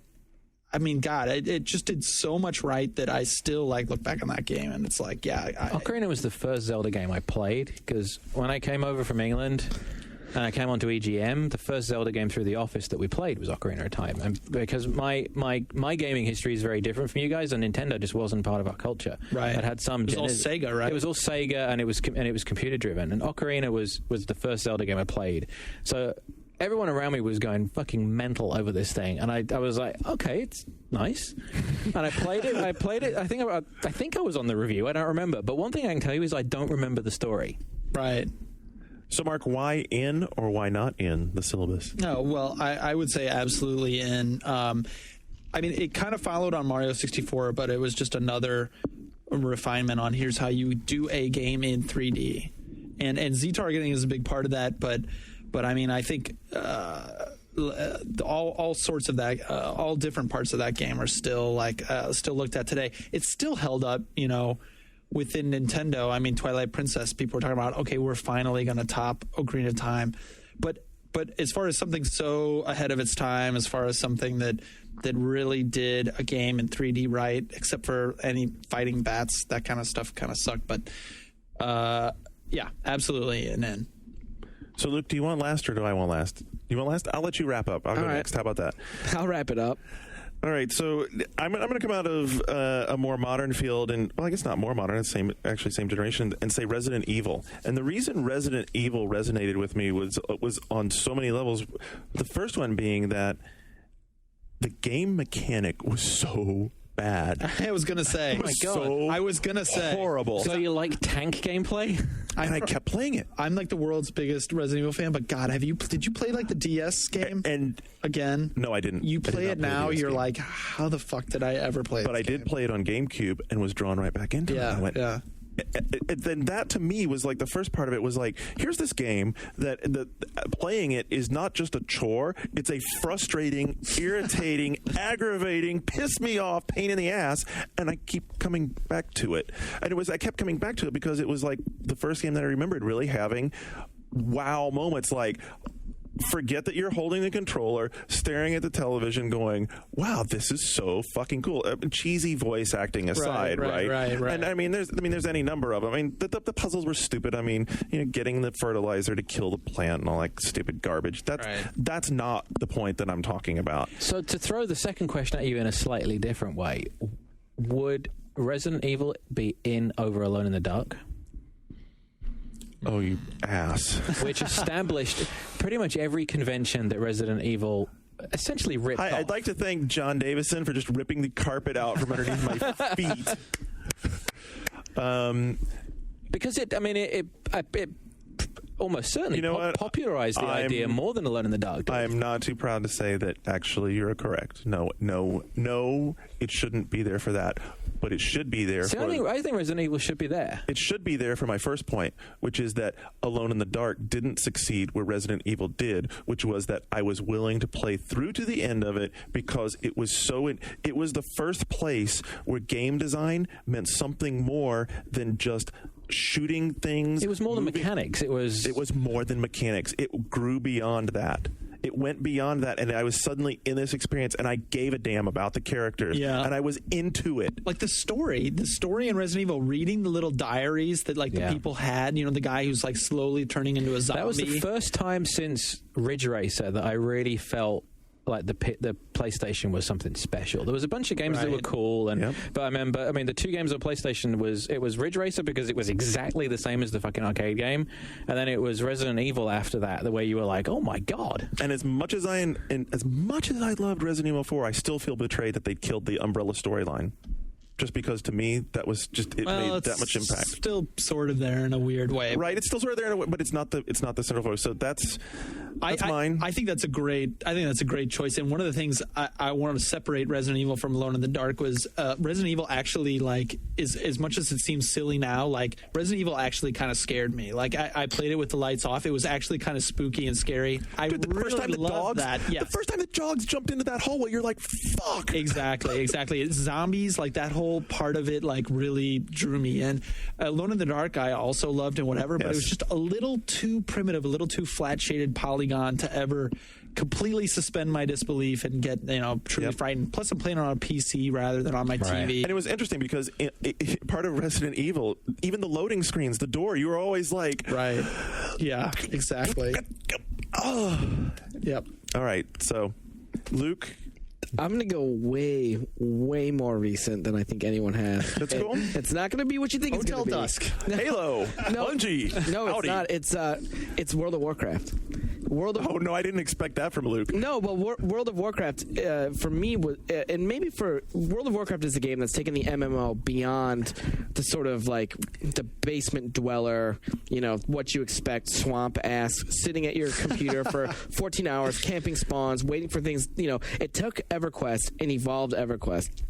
I mean, God, it just did so much right that I still like look back on that game and it's like, yeah. Ocarina was the first Zelda game I played because when I came over from England and I came onto EGM, the first Zelda game through the office that we played was Ocarina of Time. And because my gaming history is very different from you guys, and Nintendo just wasn't part of our culture. Right. It had some. It was all Sega, right? It was all Sega, and it was computer driven. And Ocarina was the first Zelda game I played. So everyone around me was going fucking mental over this thing, and I was like, okay, it's nice. And I played it. I think I was on the review. I don't remember. But one thing I can tell you is I don't remember the story. Right. So, Mark, why in or why not in the syllabus? No, well, I would say absolutely in. I mean, it kind of followed on Mario 64, but it was just another refinement on here's how you do a game in 3D. And Z-targeting is a big part of that, but I mean, I think all sorts of that, all different parts of that game are still still looked at today. It's still held up, you know, within Nintendo. I mean, Twilight Princess, people are talking about, okay, we're finally going to top Ocarina of Time. But as far as something so ahead of its time, as far as something that really did a game in 3D right, except for any fighting bats, that kind of stuff kind of sucked. But yeah, absolutely an in. So, Luke, do you want last or do I want last? You want last? I'll let you wrap up. I'll go next. How about that? I'll wrap it up. All right, so I'm going to come out of a more modern field, and well, I guess not more modern, it's same generation, and say Resident Evil. And the reason Resident Evil resonated with me was on so many levels. The first one being that the game mechanic was so bad. I was going to say. Oh my God. So I was going to say. Horrible. So you like tank gameplay? And I kept playing it. I'm like the world's biggest Resident Evil fan, but God, did you play like the DS game? And again? No, I didn't. You play it now, you're game. Like, how the fuck did I ever play it? But I did play it on GameCube and was drawn right back into it. I went, then that to me was like the first part of it was like, here's this game that playing it is not just a chore, it's a frustrating, irritating, aggravating, piss me off, pain in the ass, and I keep coming back to it. And I kept coming back to it because it was like the first game that I remembered really having wow moments, like forget that you're holding the controller, staring at the television going, wow, this is so fucking cool. Cheesy voice acting aside, right? And I mean, there's any number of them. I mean, the puzzles were stupid. I mean, getting the fertilizer to kill the plant and all that stupid garbage. That's not the point that I'm talking about. So to throw the second question at you in a slightly different way, would Resident Evil be in over Alone in the Dark? Oh, you ass. Which established pretty much every convention that Resident Evil essentially ripped off. I'd like to thank John Davison for just ripping the carpet out from underneath my feet. Because it almost certainly popularized the idea more than Alone in the Dark did. I am not too proud to say that actually you're correct. No, it shouldn't be there for that. But it should be there. See, I think Resident Evil should be there. It should be there for my first point, which is that Alone in the Dark didn't succeed where Resident Evil did, which was that I was willing to play through to the end of it because it was it was the first place where game design meant something more than just shooting things. It was more than mechanics. It was more than mechanics. It grew beyond that. It went beyond that, and I was suddenly in this experience, and I gave a damn about the characters, and I was into it. Like the story in Resident Evil, reading the little diaries that the people had, the guy who's like slowly turning into a zombie. That was the first time since Ridge Racer that I really felt like the PlayStation was something special. There was a bunch of games that were cool, but I remember, the two games on PlayStation was Ridge Racer because it was exactly the same as the fucking arcade game, and then it was Resident Evil after that, the way you were like, oh my god. And as much as I loved Resident Evil 4, I still feel betrayed that they killed the Umbrella storyline. Just because to me that was just made that much impact. Still sort of there in a weird way, right? It's still sort of there in a way, but it's not the central focus. So that's mine. I think that's a great choice. And one of the things I wanted to separate Resident Evil from Alone in the Dark was Resident Evil actually is as much as it seems silly now. Like Resident Evil actually kind of scared me. Like I played it with the lights off. It was actually kind of spooky and scary. The first time the dogs jumped into that hallway, you're like, fuck. Exactly. It's zombies, like that whole part of it really drew me in. Alone in the Dark I also loved and whatever, but it was just a little too primitive, a little too flat shaded polygon to ever completely suspend my disbelief and get truly frightened. Plus I'm playing on a PC rather than on my TV. And it was interesting because part of Resident Evil, even the loading screens, the door, you were always like, right, yeah, exactly. Oh, yep. All right, so Luke, I'm going to go way, way more recent than I think anyone has. That's cool. It's not going to be what you think it's going to be. Hotel Dusk. Halo. Bungie. No, Howdy. it's not. It's World of Warcraft. Oh, no, I didn't expect that from Luke. No, but World of Warcraft, for me, was, and maybe for World of Warcraft is a game that's taken the MMO beyond the sort of like the basement dweller, what you expect, swamp ass, sitting at your computer for 14 hours, camping spawns, waiting for things. It took EverQuest and evolved EverQuest.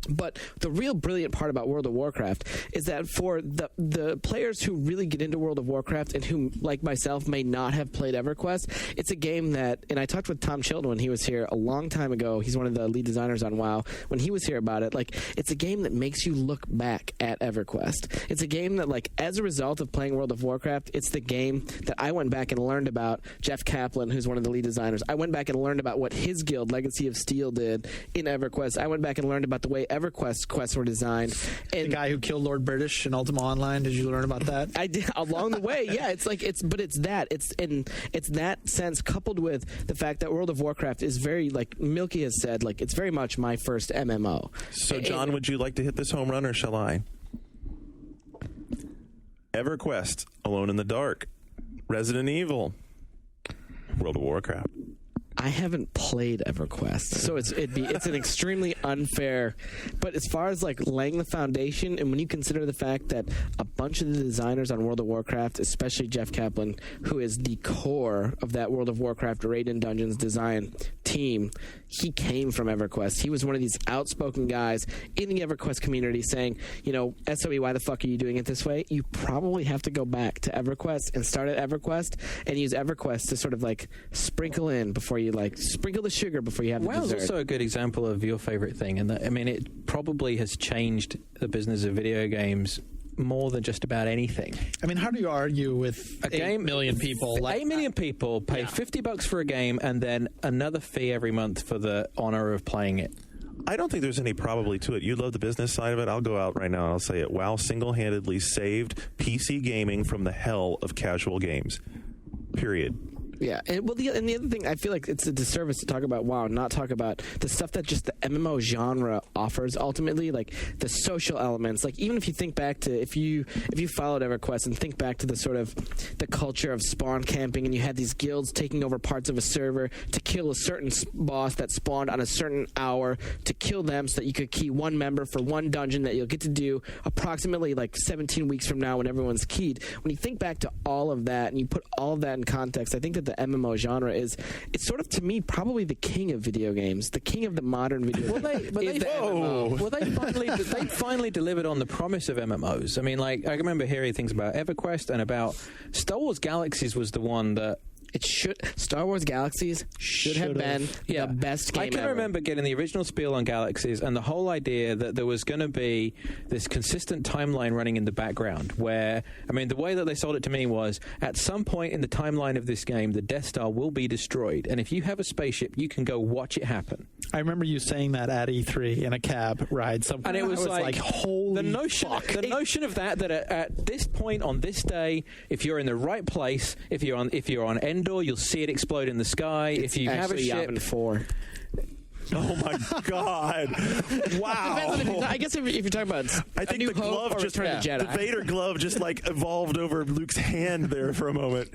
But the real brilliant part about World of Warcraft is that for the players who really get into World of Warcraft and who, like myself, may not have played EverQuest, it's a game that, and I talked with Tom Chilton when he was here a long time ago. He's one of the lead designers on WoW. When he was here about it, it's a game that makes you look back at EverQuest. It's a game that, as a result of playing World of Warcraft, it's the game that I went back and learned about Jeff Kaplan, who's one of the lead designers. I went back and learned about what his guild, Legacy of Steel, did in EverQuest. I went back and learned about the way EverQuest quests were designed. And the guy who killed Lord British in Ultima Online, did you learn about that? I did along the way. Yeah, it's that sense coupled with the fact that World of Warcraft is very, like Milky has said, it's very much my first MMO. So, John, would you like to hit this home run or shall I? EverQuest, Alone in the Dark, Resident Evil, World of Warcraft. I haven't played EverQuest, so it's an extremely unfair. But as far as laying the foundation, and when you consider the fact that a bunch of the designers on World of Warcraft, especially Jeff Kaplan, who is the core of that World of Warcraft Raid and Dungeons design, team, he came from EverQuest. He was one of these outspoken guys in the EverQuest community saying, SOE, why the fuck are you doing it this way? You probably have to go back to EverQuest and start at EverQuest and use EverQuest to sort of like sprinkle in before you sprinkle the sugar before you have the WoW's dessert. also a good example of your favorite thing, and it probably has changed the business of video games more than just about anything. I mean, how do you argue with 8 million people? 8 million people pay $50 for a game and then another fee every month for the honor of playing it. I don't think there's any probably to it. You love the business side of it. I'll go out right now and I'll say it. WoW single-handedly saved PC gaming from the hell of casual games. Period. Yeah, and the other thing, I feel like it's a disservice to talk about WoW, not talk about the stuff that just the MMO genre offers. Ultimately, like the social elements. Like even if you think back to if you followed EverQuest and think back to the sort of the culture of spawn camping, and you had these guilds taking over parts of a server to kill a certain boss that spawned on a certain hour, to kill them so that you could key one member for one dungeon that you'll get to do approximately like 17 weeks from now when everyone's keyed. When you think back to all of that and you put all of that in context, I think that the MMO genre it's sort of, to me, probably the king of video games, the king of the modern video games. They finally delivered on the promise of MMOs. I mean, like, I remember hearing things about EverQuest and about Star Wars Galaxies was the one that Star Wars Galaxies should have been the best game I can ever. remember getting the original spiel on Galaxies and the whole idea that there was going to be this consistent timeline running in the background where, I mean, the way that they sold it to me was at some point in the timeline of this game, the Death Star will be destroyed. And if you have a spaceship, you can go watch it happen. I remember you saying that at E3 in a cab ride somewhere. And it was like holy the notion of that at this point on this day, if you're in the right place, if you're on Endor, you'll see it explode in the sky. It's if you have a ship, Yavin 4. Oh my God! Wow. I guess if you're talking about I think the glove just Return of the Jedi. the Vader glove just like evolved over Luke's hand there for a moment.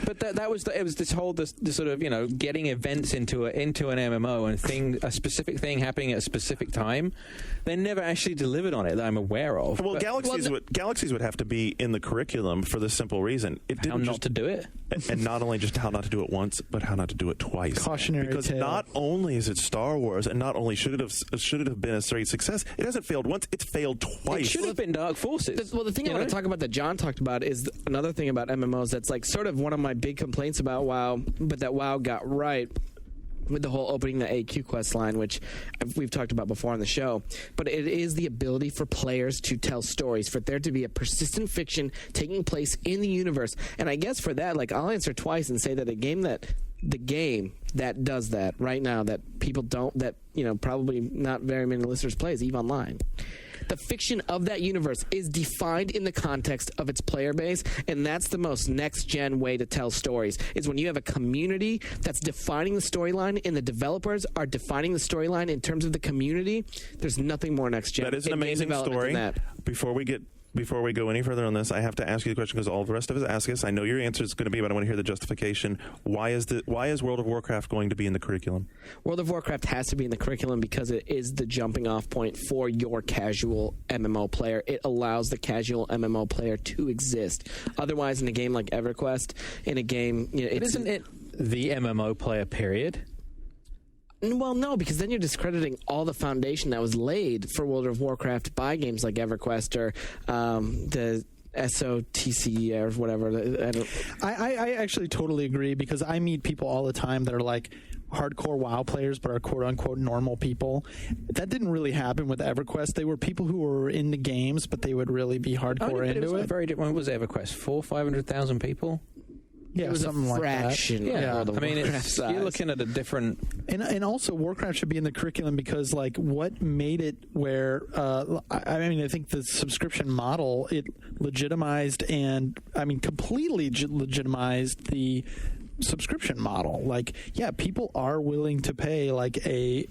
But that was it was this whole this sort of getting events into an MMO and a specific thing happening at a specific time. They never actually delivered on it that I'm aware of. Well, Galaxies would have to be in the curriculum for the simple reason it didn't how not to do it, and not only just how not to do it once, but how not to do it twice. Cautionary because tale. not only is it Star Wars, and not only should it have been a great success, it hasn't failed once; it's failed twice. It should have been Dark Forces. The thing I want to talk about that John talked about is another thing about MMOs that's like sort of one of my big complaints about WoW, but that WoW got right with the whole opening the AQ quest line, which we've talked about before on the show. But it is the ability for players to tell stories, for there to be a persistent fiction taking place in the universe. And I guess for that, like, I'll answer twice and say that the game that does that right now, that people don't, that probably not very many listeners play, is EVE Online. The fiction of that universe is defined in the context of its player base, and that's the most next-gen way to tell stories, is when you have a community that's defining the storyline and the developers are defining the storyline in terms of the community. There's nothing more next-gen. That is an amazing story. Before we go any further on this, I have to ask you the question because all the rest of us ask us. I know your answer is going to be, but I want to hear the justification. Why is World of Warcraft going to be in the curriculum? World of Warcraft has to be in the curriculum because it is the jumping off point for your casual MMO player. It allows the casual MMO player to exist. Otherwise, in a game like EverQuest, in a game, isn't it the MMO player, period? Well, no, because then you're discrediting all the foundation that was laid for World of Warcraft by games like EverQuest or the SOTC or whatever. I actually totally agree, because I meet people all the time that are like hardcore WoW players but are quote-unquote normal people. That didn't really happen with EverQuest. They were people who were into games, but they would really be hardcore into it. Like very different. What was EverQuest? 500,000 people? Yeah, it was something a like that. fraction. Yeah, of World of Warcraft size. You're looking at a different. And also, Warcraft should be in the curriculum because, like, what made it where? I think the subscription model, it legitimized and completely legitimized the subscription model. Like, yeah, people are willing to pay like a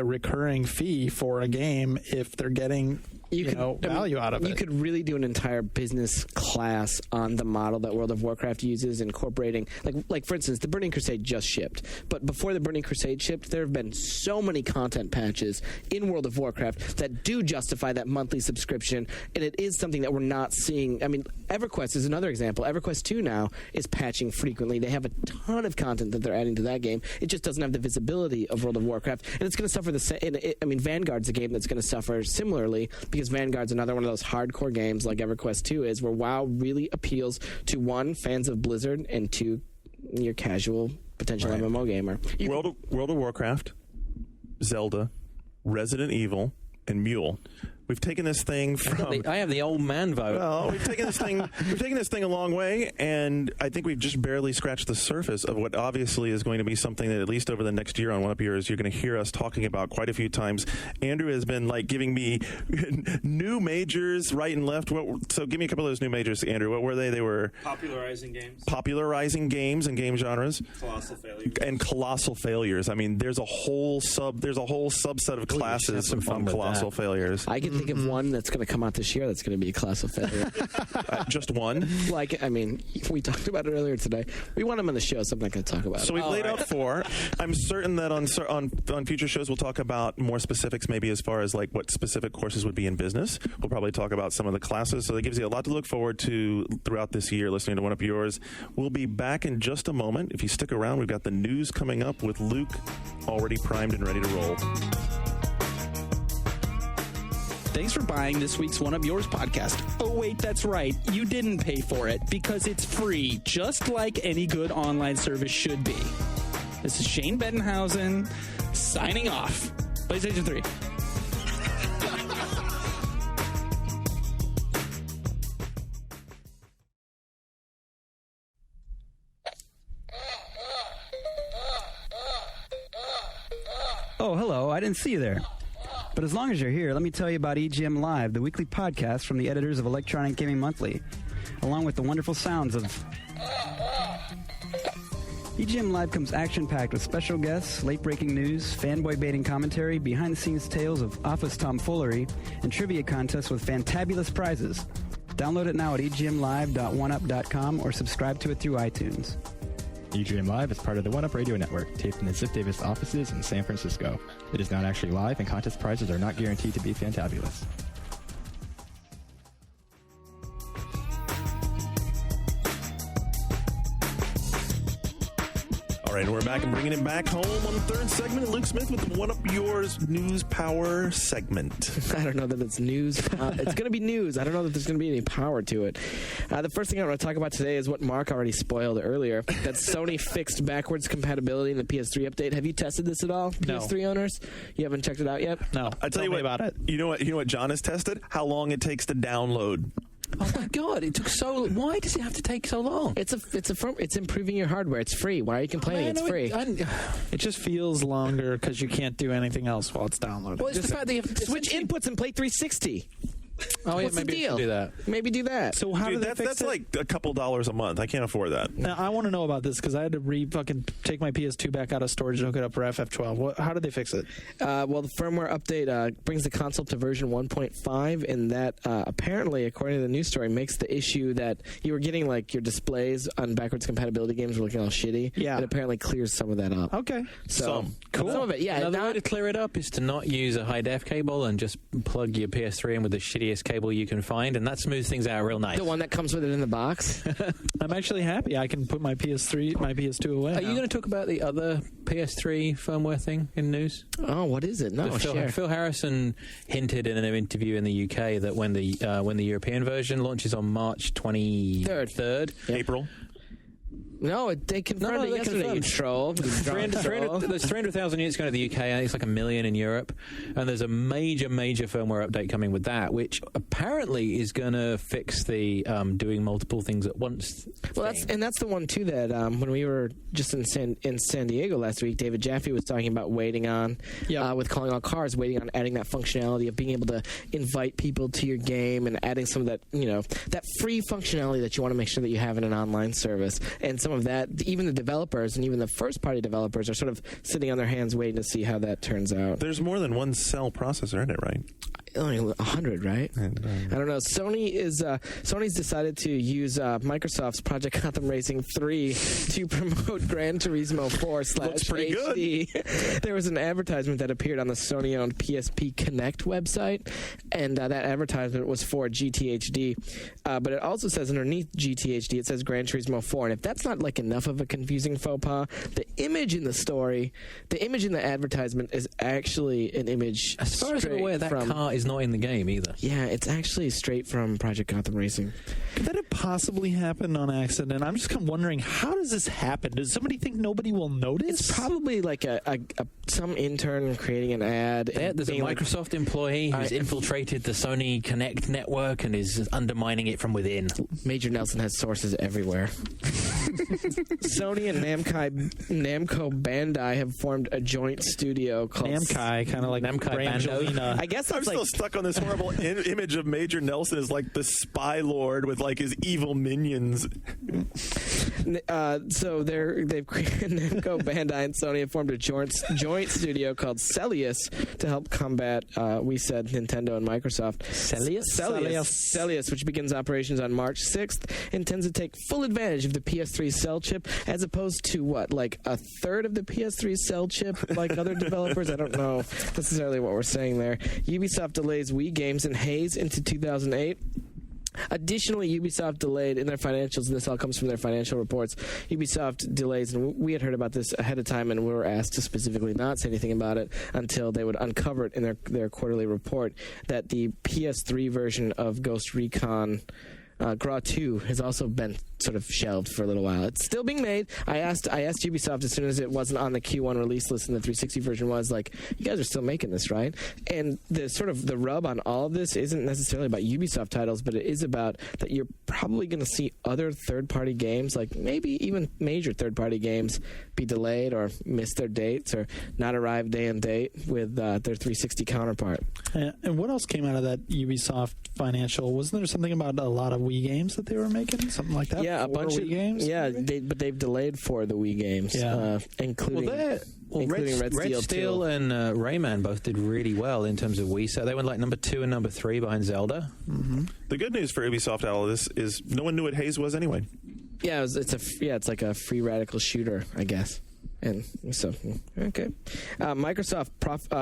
recurring fee for a game if they're getting value out of it. You could really do an entire business class on the model that World of Warcraft uses, incorporating, like for instance, the Burning Crusade just shipped. But before the Burning Crusade shipped, there have been so many content patches in World of Warcraft that do justify that monthly subscription, and it is something that we're not seeing. I mean, EverQuest is another example. EverQuest 2 now is patching frequently. They have a ton of content that they're adding to that game. It just doesn't have the visibility of World of Warcraft, and it's going to suffer the same. I mean, Vanguard's a game that's going to suffer similarly, because Vanguard's another one of those hardcore games like EverQuest 2 is, where WoW really appeals to, one, fans of Blizzard, and two, your casual potential MMO gamer. World of Warcraft, Zelda, Resident Evil, and Mule. We've taken this thing from. I have the old man vote. Well, we've taken this thing. We've taken this thing a long way, and I think we've just barely scratched the surface of what obviously is going to be something that at least over the next year on One Up Yours, you're going to hear us talking about quite a few times. Andrew has been giving me new majors right and left. So give me a couple of those new majors, Andrew. What were they? They were popularizing games and game genres. Colossal failures. I mean, there's a whole subset of classes on colossal failures. I can think of one that's going to come out this year that's going to be a class of failure. Just one? I mean, we talked about it earlier today. We want him on the show, so I'm not going to talk about it. So we've laid out four. I'm certain that on future shows we'll talk about more specifics, maybe as far as what specific courses would be in business. We'll probably talk about some of the classes. So that gives you a lot to look forward to throughout this year listening to One Up Yours. We'll be back in just a moment. If you stick around, we've got the news coming up with Luke already primed and ready to roll. Thanks for buying this week's One Up Yours podcast. Oh, wait, that's right. You didn't pay for it because it's free, just like any good online service should be. This is Shane Bettenhausen signing off. PlayStation 3. Oh, hello. I didn't see you there. But as long as you're here, let me tell you about EGM Live, the weekly podcast from the editors of Electronic Gaming Monthly, along with the wonderful sounds of... EGM Live comes action-packed with special guests, late-breaking news, fanboy-baiting commentary, behind-the-scenes tales of office tomfoolery, and trivia contests with fantabulous prizes. Download it now at egmlive.oneup.com or subscribe to it through iTunes. EGM Live is part of the One Up Radio Network, taped in the Ziff Davis offices in San Francisco. It is not actually live, and contest prizes are not guaranteed to be fantabulous. All right, we're back and bringing it back home on the third segment. Luke Smith with the One Up Yours News Power segment. I don't know that it's news. It's going to be news. I don't know that there's going to be any power to it. The first thing I want to talk about today is what Mark already spoiled earlier, that Sony fixed backwards compatibility in the PS3 update. Have you tested this at all, No. PS3 owners? You haven't checked it out yet? No. I tell you what about it. You know what John has tested? How long it takes to download. Oh my God! It took so. Why does it have to take so long? It's improving your hardware. It's free. Why are you complaining? It's free. It just feels longer because you can't do anything else while it's downloading. Well, it's the fact that you have to Switch inputs and play 360. Oh yeah, What's the maybe deal? do that. Maybe do that. So how Dude, do they fix that's it? like a couple dollars a month. I can't afford that. Now, I want to know about this because I had to fucking take my PS2 back out of storage and hook it up for FF12. How did they fix it? Well, the firmware update brings the console to version 1.5, and that apparently, according to the news story, makes the issue that you were getting your displays on backwards compatibility games were looking all shitty. Yeah. It apparently clears some of that up. Okay. So, Cool. Some of it, yeah. Another way to clear it up is to not use a high def cable and just plug your PS3 in with the shittiest cable you can find, and that smooths things out real nice. The one that comes with it in the box. I'm actually happy I can put my PS2 away. Are you going to talk about the other PS3 firmware thing in news? Oh, what is it? No, share. Phil Harrison hinted in an interview in the UK that when the European version launches on March 23rd, April. No, they confirmed it yesterday, confirmed. you troll. There's 300,000 units going to the UK, and it's like 1 million in Europe. And there's a major firmware update coming with that, which apparently is going to fix the doing multiple things at once. Well, that's the one too that when we were just in San Diego last week, David Jaffe was talking about waiting on with Calling All Cars, waiting on adding that functionality of being able to invite people to your game and adding some of that that free functionality that you want to make sure that you have in an online service. And some of that, even the developers and even the first party developers are sort of sitting on their hands waiting to see how that turns out. There's more than one cell processor in it, right? only 100, right? I don't know. Sony's decided to use Microsoft's Project Gotham Racing 3 to promote Gran Turismo 4 / Looks pretty HD. There was an advertisement that appeared on the Sony-owned PSP Connect website, and that advertisement was for GTHD. But it also says underneath GTHD, it says Gran Turismo 4. And if that's not like enough of a confusing faux pas, the image in the story, the image in the advertisement is actually an image. As far as I'm aware, that car is not in the game either. Yeah, it's actually straight from Project Gotham Racing. Could that have possibly happened on accident? I'm just kind of wondering, how does this happen? Does somebody think nobody will notice? It's probably like some intern creating an ad. There's a Microsoft employee who's infiltrated the Sony Connect network and is undermining it from within. Major Nelson has sources everywhere. Sony and Namco Bandai have formed a joint studio called Namkai, kind of like Namkai Brangelina. I guess I'm that's still stuck on this horrible image of Major Nelson as like the spy lord with like his evil minions. So they've created Namco Bandai and Sony have formed a joint studio called Celius to help combat. We said Nintendo and Microsoft. Celius, which begins operations on March 6th, intends to take full advantage of the PS3 cell chip, as opposed to what, like a third of the PS3 cell chip, like other developers. I don't know necessarily what we're saying there. Ubisoft delays Wii games and Haze into 2008. Additionally, Ubisoft delayed in their financials, and this all comes from their financial reports. Ubisoft delays, and we had heard about this ahead of time, and we were asked to specifically not say anything about it until they would uncover it in their quarterly report, that the PS3 version of Ghost Recon Gra 2 has also been sort of shelved for a little while. It's still being made. I asked Ubisoft as soon as it wasn't on the Q1 release list and the 360 version was like, you guys are still making this, right? And the sort of the rub on all of this isn't necessarily about Ubisoft titles, but it is about that you're probably going to see other third-party games, like maybe even major third-party games, be delayed or miss their dates or not arrive day and date with their 360 counterpart. And what else came out of that Ubisoft financial? Wasn't there something about a lot of Wii games that they were making? Something like that? Yeah, a bunch Wii of games. Yeah, but they've delayed 4 of the Wii games, including Red Steel and Rayman both did really well in terms of Wii. So they went like number 2 and number 3 behind Zelda. Mm-hmm. The good news for Ubisoft out of this is no one knew what Haze was anyway. Yeah, it's like a free radical shooter, I guess. And so, okay. Microsoft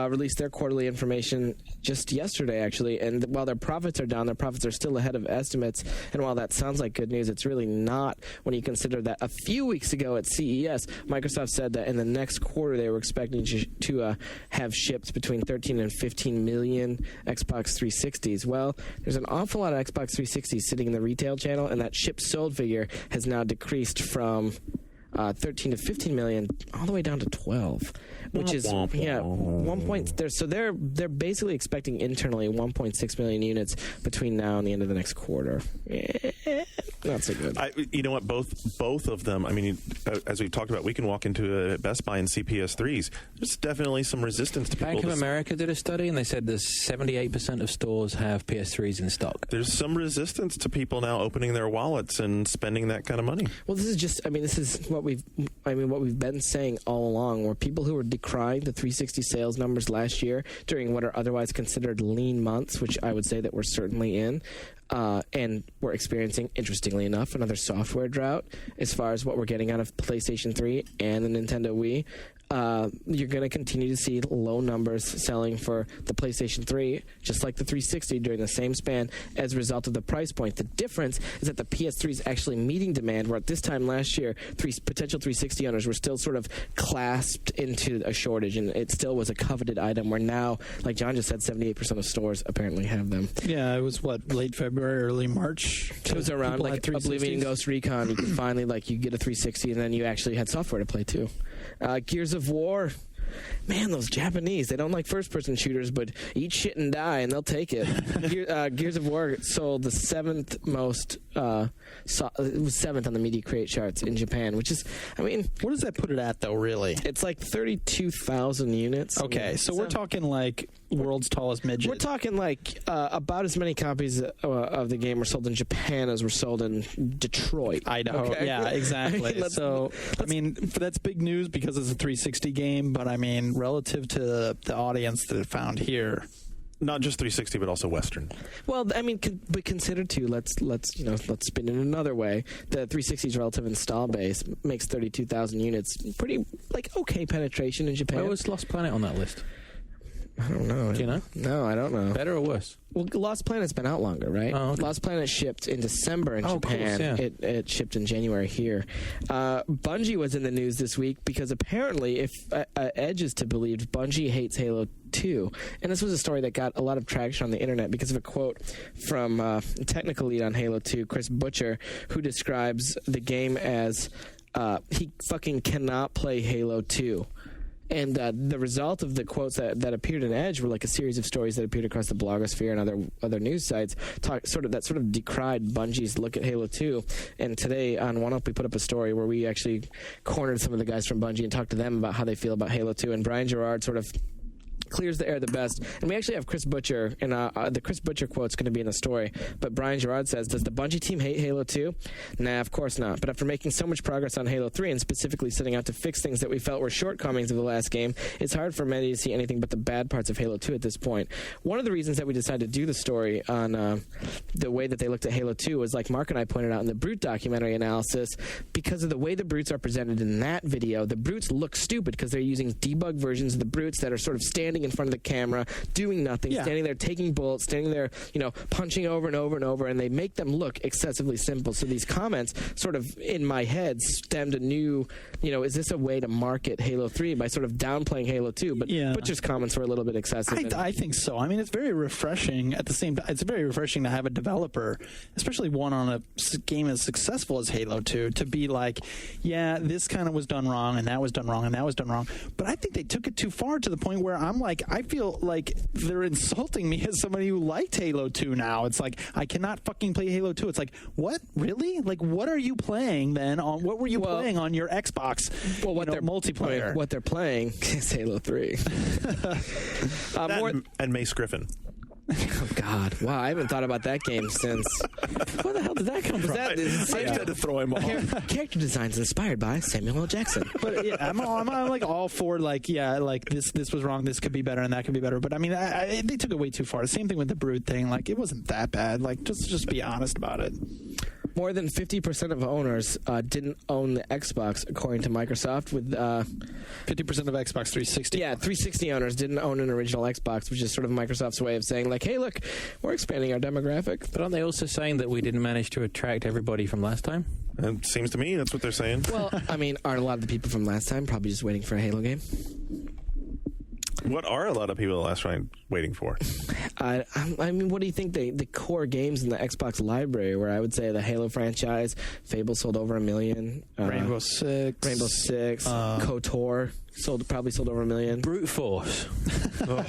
released their quarterly information just yesterday, actually, and while their profits are down, their profits are still ahead of estimates. And while that sounds like good news, it's really not when you consider that a few weeks ago at CES, Microsoft said that in the next quarter they were expecting to have shipped between 13 and 15 million Xbox 360s. Well, there's an awful lot of Xbox 360s sitting in the retail channel, and that shipped sold figure has now decreased from 13 to 15 million, all the way down to 12, which is 1 point. They're basically expecting internally 1.6 million units between now and the end of the next quarter. Not so good. You know what? Both of them. I mean, as we've talked about, we can walk into a Best Buy and see PS3s. There's definitely some resistance to people. Bank of America did a study, and they said there's 78% of stores have PS3s in stock. There's some resistance to people now opening their wallets and spending that kind of money. Well, this is what we've been saying all along, where people who were decrying the 360 sales numbers last year during what are otherwise considered lean months, which I would say that we're certainly in, and we're experiencing, interestingly enough, another software drought as far as what we're getting out of PlayStation 3 and the Nintendo Wii. You're going to continue to see low numbers selling for the PlayStation 3, just like the 360 during the same span as a result of the price point. The difference is that the PS3 is actually meeting demand, where at this time last year, potential 360 owners were still sort of clasped into a shortage, and it still was a coveted item, where now, like John just said, 78% of stores apparently have them. Yeah, it was, late February, early March? It was around, like, Oblivion Ghost Recon. You could finally, you get a 360, and then you actually had software to play, too. Gears of War. Man, those Japanese, they don't like first-person shooters, but eat shit and die, and they'll take it. Gears of War sold the 7th most, it was 7th on the Media Create charts in Japan, which is, what does that put it at, though, really? It's like 32,000 units. Okay, so we're talking like world's tallest midget. We're talking like about as many copies of the game were sold in Japan as were sold in Detroit, Idaho. Okay? Yeah, exactly. That's big news because it's a 360 game, but relative to the audience that it found here, Not just 360, but also Western. Well, I mean, but consider too. Let's spin it another way. The 360's relative install base makes 32,000 units. Pretty okay penetration in Japan. Where was Lost Planet on that list? I don't know. Do you know? No, I don't know. Better or worse? Well, Lost Planet's been out longer, right? Oh, okay. Lost Planet shipped in December in Japan. Course, yeah. It shipped in January here. Bungie was in the news this week because apparently, if Edge is to believe, Bungie hates Halo 2. And this was a story that got a lot of traction on the internet because of a quote from technical lead on Halo 2, Chris Butcher, who describes the game as he fucking cannot play Halo 2. And the result of the quotes that appeared in Edge were like a series of stories that appeared across the blogosphere and other news sites that sort of decried Bungie's look at Halo 2. And today on OneUp we put up a story where we actually cornered some of the guys from Bungie and talked to them about how they feel about Halo 2. And Brian Gerard sort of clears the air the best. And we actually have Chris Butcher, and the Chris Butcher quote's going to be in the story. But Brian Gerard says, does the Bungie team hate Halo 2? Nah, of course not. But after making so much progress on Halo 3 and specifically setting out to fix things that we felt were shortcomings of the last game, it's hard for many to see anything but the bad parts of Halo 2 at this point. One of the reasons that we decided to do the story on the way that they looked at Halo 2 was, like Mark and I pointed out in the Brute documentary analysis, because of the way the Brutes are presented in that video, the Brutes look stupid because they're using debug versions of the Brutes that are sort of standing in front of the camera, doing nothing, standing there taking bullets, standing there, punching over and over and over, and they make them look excessively simple. So these comments sort of, in my head, stemmed a new, is this a way to market Halo 3 by sort of downplaying Halo 2? But Butcher's comments were a little bit excessive. I think so. I mean, it's very refreshing at the same time. It's very refreshing to have a developer, especially one on a game as successful as Halo 2, to be like, yeah, this kind of was done wrong, and that was done wrong, and that was done wrong. But I think they took it too far to the point where I'm like, I feel like they're insulting me as somebody who liked Halo 2 now. It's like, I cannot fucking play Halo 2. It's like, what? Really? Like, what are you playing then? What were you playing on your Xbox? Well, what they're multiplayer. What they're playing is Halo 3. And Mace Griffin. Oh, God. Wow, I haven't thought about that game since... Where the hell did that come from? I just had to throw him off. Character design's inspired by Samuel L. Jackson. But yeah, I'm like all for this was wrong, this could be better, and that could be better. But I mean, they took it way too far. The same thing with the Brute thing. Like, it wasn't that bad. Like, just be honest about it. More than 50% of owners didn't own the Xbox, according to Microsoft. With 50% of Xbox 360. Yeah, 360 owners didn't own an original Xbox, which is sort of Microsoft's way of saying, like, hey, look, we're expanding our demographic. But aren't they also saying that we didn't manage to attract everybody from last time? It seems to me that's what they're saying. Well, I mean, aren't a lot of the people from last time probably just waiting for a Halo game? What are a lot of people last time waiting for? I mean, what do you think the core games in the Xbox library, where I would say the Halo franchise, Fable sold over 1 million. Rainbow Six. KOTOR probably sold over 1 million. Brute Force. From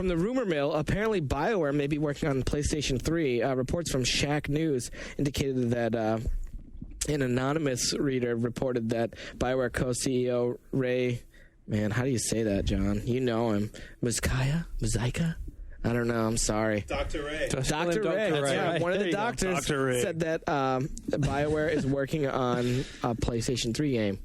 the rumor mill, apparently BioWare may be working on PlayStation 3. Reports from Shack News indicated that an anonymous reader reported that BioWare co-CEO Ray... Man, how do you say that, John? You know him. Muzika? I don't know. I'm sorry. Dr. Ray. Dr. Ray. That's right. One of the doctors said that BioWare is working on a PlayStation 3 game.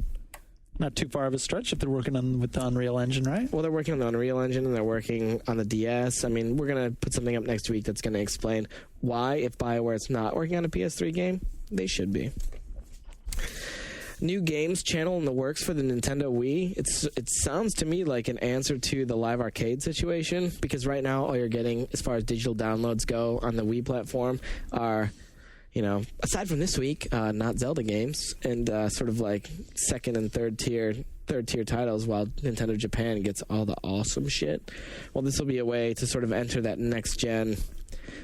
Not too far of a stretch if they're working with the Unreal Engine, right? Well, they're working on the Unreal Engine, and they're working on the DS. I mean, we're going to put something up next week that's going to explain why, if BioWare is not working on a PS3 game, they should be. New games channel in the works for the Nintendo Wii. It sounds to me like an answer to the Live Arcade situation, because right now all you're getting as far as digital downloads go on the Wii platform are, aside from this week, not Zelda games and sort of like second and third tier titles, while Nintendo Japan gets all the awesome shit. Well, this will be a way to sort of enter that next gen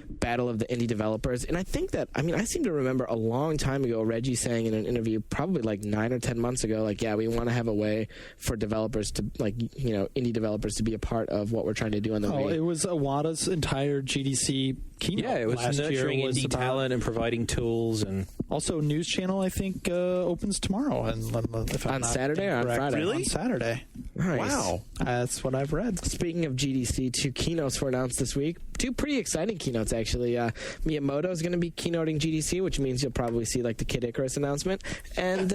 battle of the indie developers. And I think that, I seem to remember a long time ago Reggie saying in an interview, probably like 9 or 10 months ago, like, yeah, we want to have a way for developers to, like, indie developers to be a part of what we're trying to do on the Wii. It was Iwata's entire GDC keynote. Yeah, it was last nurturing year indie talent and providing tools. And also News Channel, I think, opens tomorrow. On Saturday or on Friday? Really? On Saturday. Nice. Wow. That's what I've read. Speaking of GDC, 2 keynotes were announced this week. two pretty exciting keynotes, actually. Miyamoto is going to be keynoting GDC, which means you'll probably see like the Kid Icarus announcement, and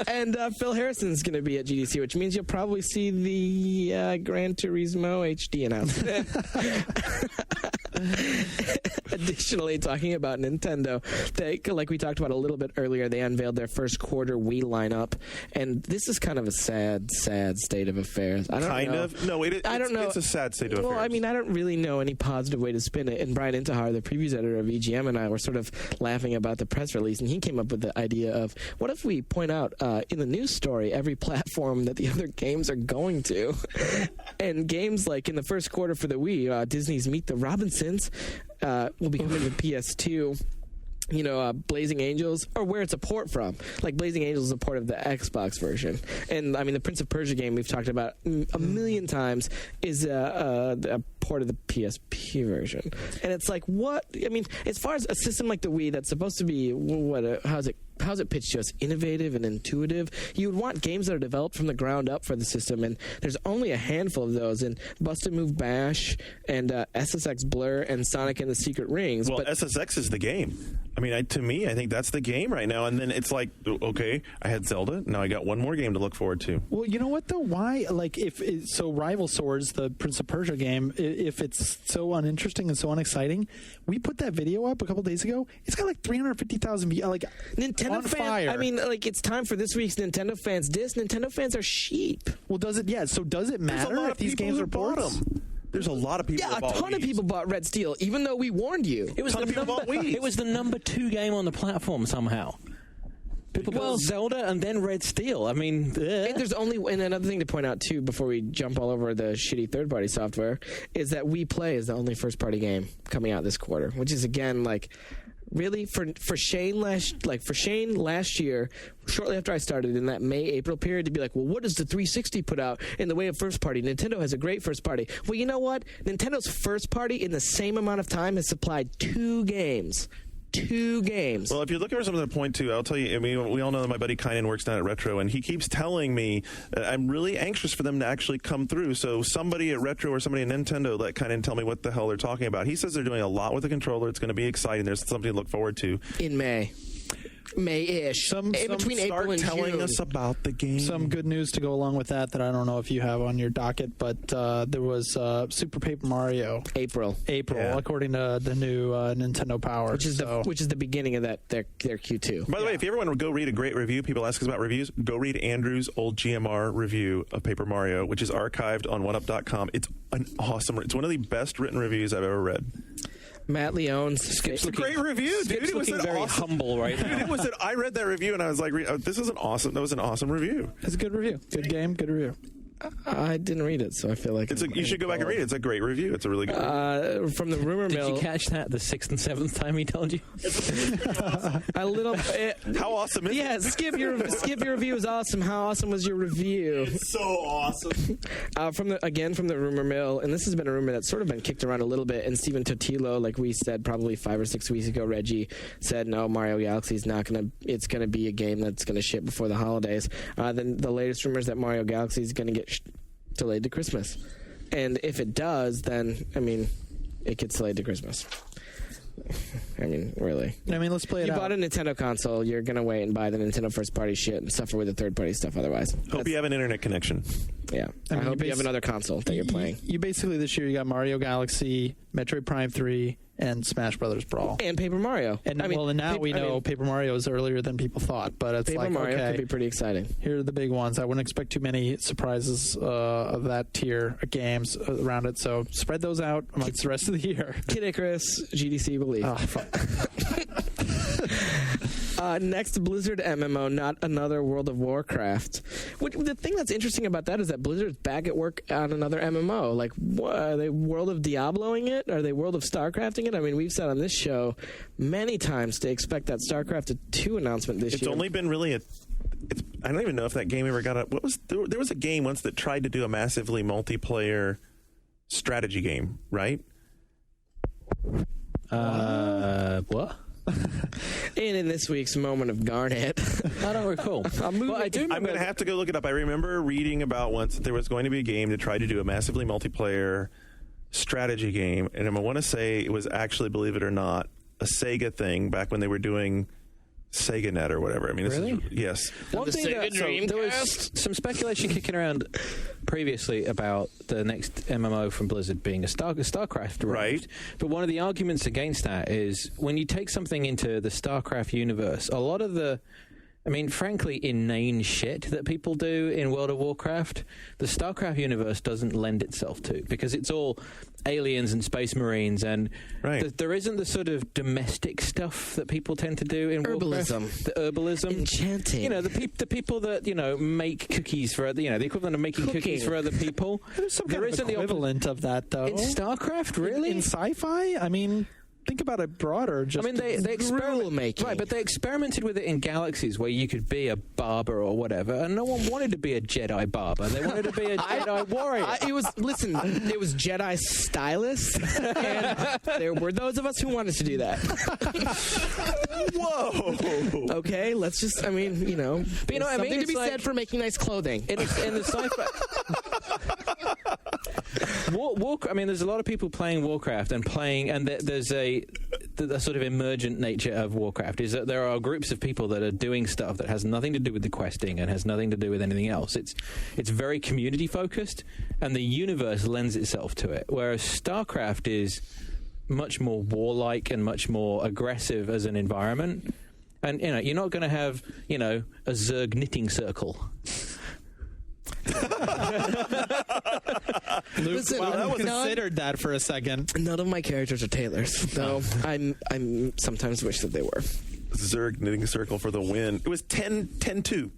and Phil Harrison's going to be at GDC, which means you'll probably see the Gran Turismo HD announcement. Additionally, talking about Nintendo, like we talked about a little bit earlier, they unveiled their first quarter Wii lineup, and this is kind of a sad state of affairs. I don't know. No, I don't know. It's a sad state of affairs. Well, I mean, I don't really know any positive way to spin it. And Brian Intihar, the previews editor of EGM, and I were sort of laughing about the press release, and he came up with the idea of, what if we point out in the news story every platform that the other games are going to? And games like in the first quarter for the Wii, Disney's Meet the Robinsons will be coming to PS2. You know, Blazing Angels, or where it's a port from. Like, Blazing Angels is a port of the Xbox version. And, I mean, the Prince of Persia game we've talked about a million times is a port of the PSP version. And it's like, what? I mean, as far as a system like the Wii that's supposed to be, how's it pitched to us? Innovative and intuitive. You would want games that are developed from the ground up for the system, and there's only a handful of those. And Busted Move Bash and SSX Blur and Sonic and the Secret Rings. Well, SSX is the game. I mean, to me, I think that's the game right now. And then it's like, okay, I had Zelda. Now I got one more game to look forward to. Well, you know what, though? Why? Like, so Rival Swords, the Prince of Persia game, if it's so uninteresting and so unexciting, we put that video up a couple days ago. It's got like 350,000 views. Like, Nintendo on fans, fire. I mean, like, it's time for this week's Nintendo fans diss. Nintendo fans are sheep. Well, does it? Yeah. So does it matter if these games are ports? There's a lot of people. Yeah, a ton of people bought Red Steel, even though we warned you. It was the number 2 game on the platform somehow. People got Zelda and then Red Steel. I mean, and there's and another thing to point out too, before we jump all over the shitty third-party software, is that Wii Play is the only first-party game coming out this quarter, which is again like. Really, for Shane last year, shortly after I started in that May-April period, to be like, well, what does the 360 put out in the way of first party? Nintendo has a great first party. Well, you know what? Nintendo's first party in the same amount of time has supplied 2 games. 2 games. Well, if you're looking for something to point to, I'll tell you, I mean, we all know that my buddy Kynan works down at Retro, and he keeps telling me I'm really anxious for them to actually come through. So somebody at Retro or somebody at Nintendo, let Kynan tell me what the hell they're talking about. He says they're doing a lot with the controller. It's going to be exciting. There's something to look forward to. In May-ish. In between April and June. Telling us about the game. Some good news to go along with that I don't know if you have on your docket, but there was Super Paper Mario. April, yeah. According to the new Nintendo Power. Which is the beginning of that their Q2. By the way, if you ever want to go read a great review, people ask us about reviews, go read Andrew's old GMR review of Paper Mario, which is archived on oneup.com. It's it's one of the best written reviews I've ever read. Matt Leone's it's a great review, dude. It was very awesome. humble right now. Dude, I read that review and I was like, this is that was an awesome review. It's a good review. Good game, good review. I didn't read it, so I feel like you should go back and read it. It's a great review. It's a really good review. From the rumor mill. Did you catch that the 6th and 7th time he told you? A little. How awesome is it? Yeah, skip your review is awesome. How awesome was your review? It's so awesome. From the rumor mill, and this has been a rumor that's sort of been kicked around a little bit. And Steven Totilo, like we said probably 5 or 6 weeks ago, Reggie said no, Mario Galaxy is not gonna. It's gonna be a game that's gonna ship before the holidays. Then the latest rumors that Mario Galaxy is gonna get delayed to Christmas, and if it does, then I mean, it gets delayed to Christmas. I mean, really. I mean, let's play it out. You bought a Nintendo console, you're going to wait and buy the Nintendo first-party shit and suffer with the third-party stuff otherwise. Hope you have an internet connection. Yeah. I hope you have another console that you're playing. You basically, this year, you got Mario Galaxy, Metroid Prime 3, and Smash Brothers Brawl. And Paper Mario. And now we know Paper Mario is earlier than people thought, but it's Paper Mario could be pretty exciting. Here are the big ones. I wouldn't expect too many surprises of that tier of games around it, so spread those out amongst the rest of the year. Kid Icarus, GDC Believe. Oh, fuck. Next, Blizzard MMO, not another World of Warcraft. The thing that's interesting about that is that Blizzard's back at work on another MMO. Like, are they World of Diabloing it? Are they World of StarCrafting it? I mean, we've said on this show many times to expect that StarCraft 2 announcement this year. It's only been really I don't even know if that game ever got there was a game once that tried to do a massively multiplayer strategy game, right? What? And in this week's moment of Garnet, I don't recall. I'm going to have to go look it up. I remember reading about once that there was going to be a game that tried to do a massively multiplayer strategy game, and I want to say it was actually, believe it or not, a Sega thing back when they were doing SegaNet or whatever. I mean, this Really? is, yes. One thing that, so there was some speculation kicking around previously about the next MMO from Blizzard being a StarCraft, Right. But one of the arguments against that is when you take something into the StarCraft universe, a lot of the, I mean, frankly, inane shit that people do in World of Warcraft, the StarCraft universe doesn't lend itself to, because it's all aliens and space marines, and Right. there isn't the sort of domestic stuff that people tend to do in Herbalism. Warcraft. The herbalism. Enchanting. You know, the people that, you know, make cookies for other, you know, the equivalent of making Cooking. cookies for other people. There's some There kind of isn't the equivalent of that, though. in StarCraft, really? In sci-fi? I mean, think about it broader. Just I mean, they Gruel experiment, making. right? But they experimented with it in Galaxies where you could be a barber or whatever, and no one wanted to be a Jedi barber. They wanted to be a Jedi warrior. It was Jedi stylist, and there were those of us who wanted to do that. Whoa! Okay, let's just, I mean, you know, But you know what I something mean? to be It's like- said for making nice clothing. in the sci-fi. I mean, there's a lot of people playing Warcraft and there's the sort of emergent nature of Warcraft is that there are groups of people that are doing stuff that has nothing to do with the questing and has nothing to do with anything else. It's very community focused, and the universe lends itself to it. Whereas StarCraft is much more warlike and much more aggressive as an environment. And you know, you're not going to have, you know, a Zerg knitting circle. Listen, considered that for a second. none of my characters are tailors, though I'm sometimes wish that they were. Zerg knitting circle for the win. It was 10-2.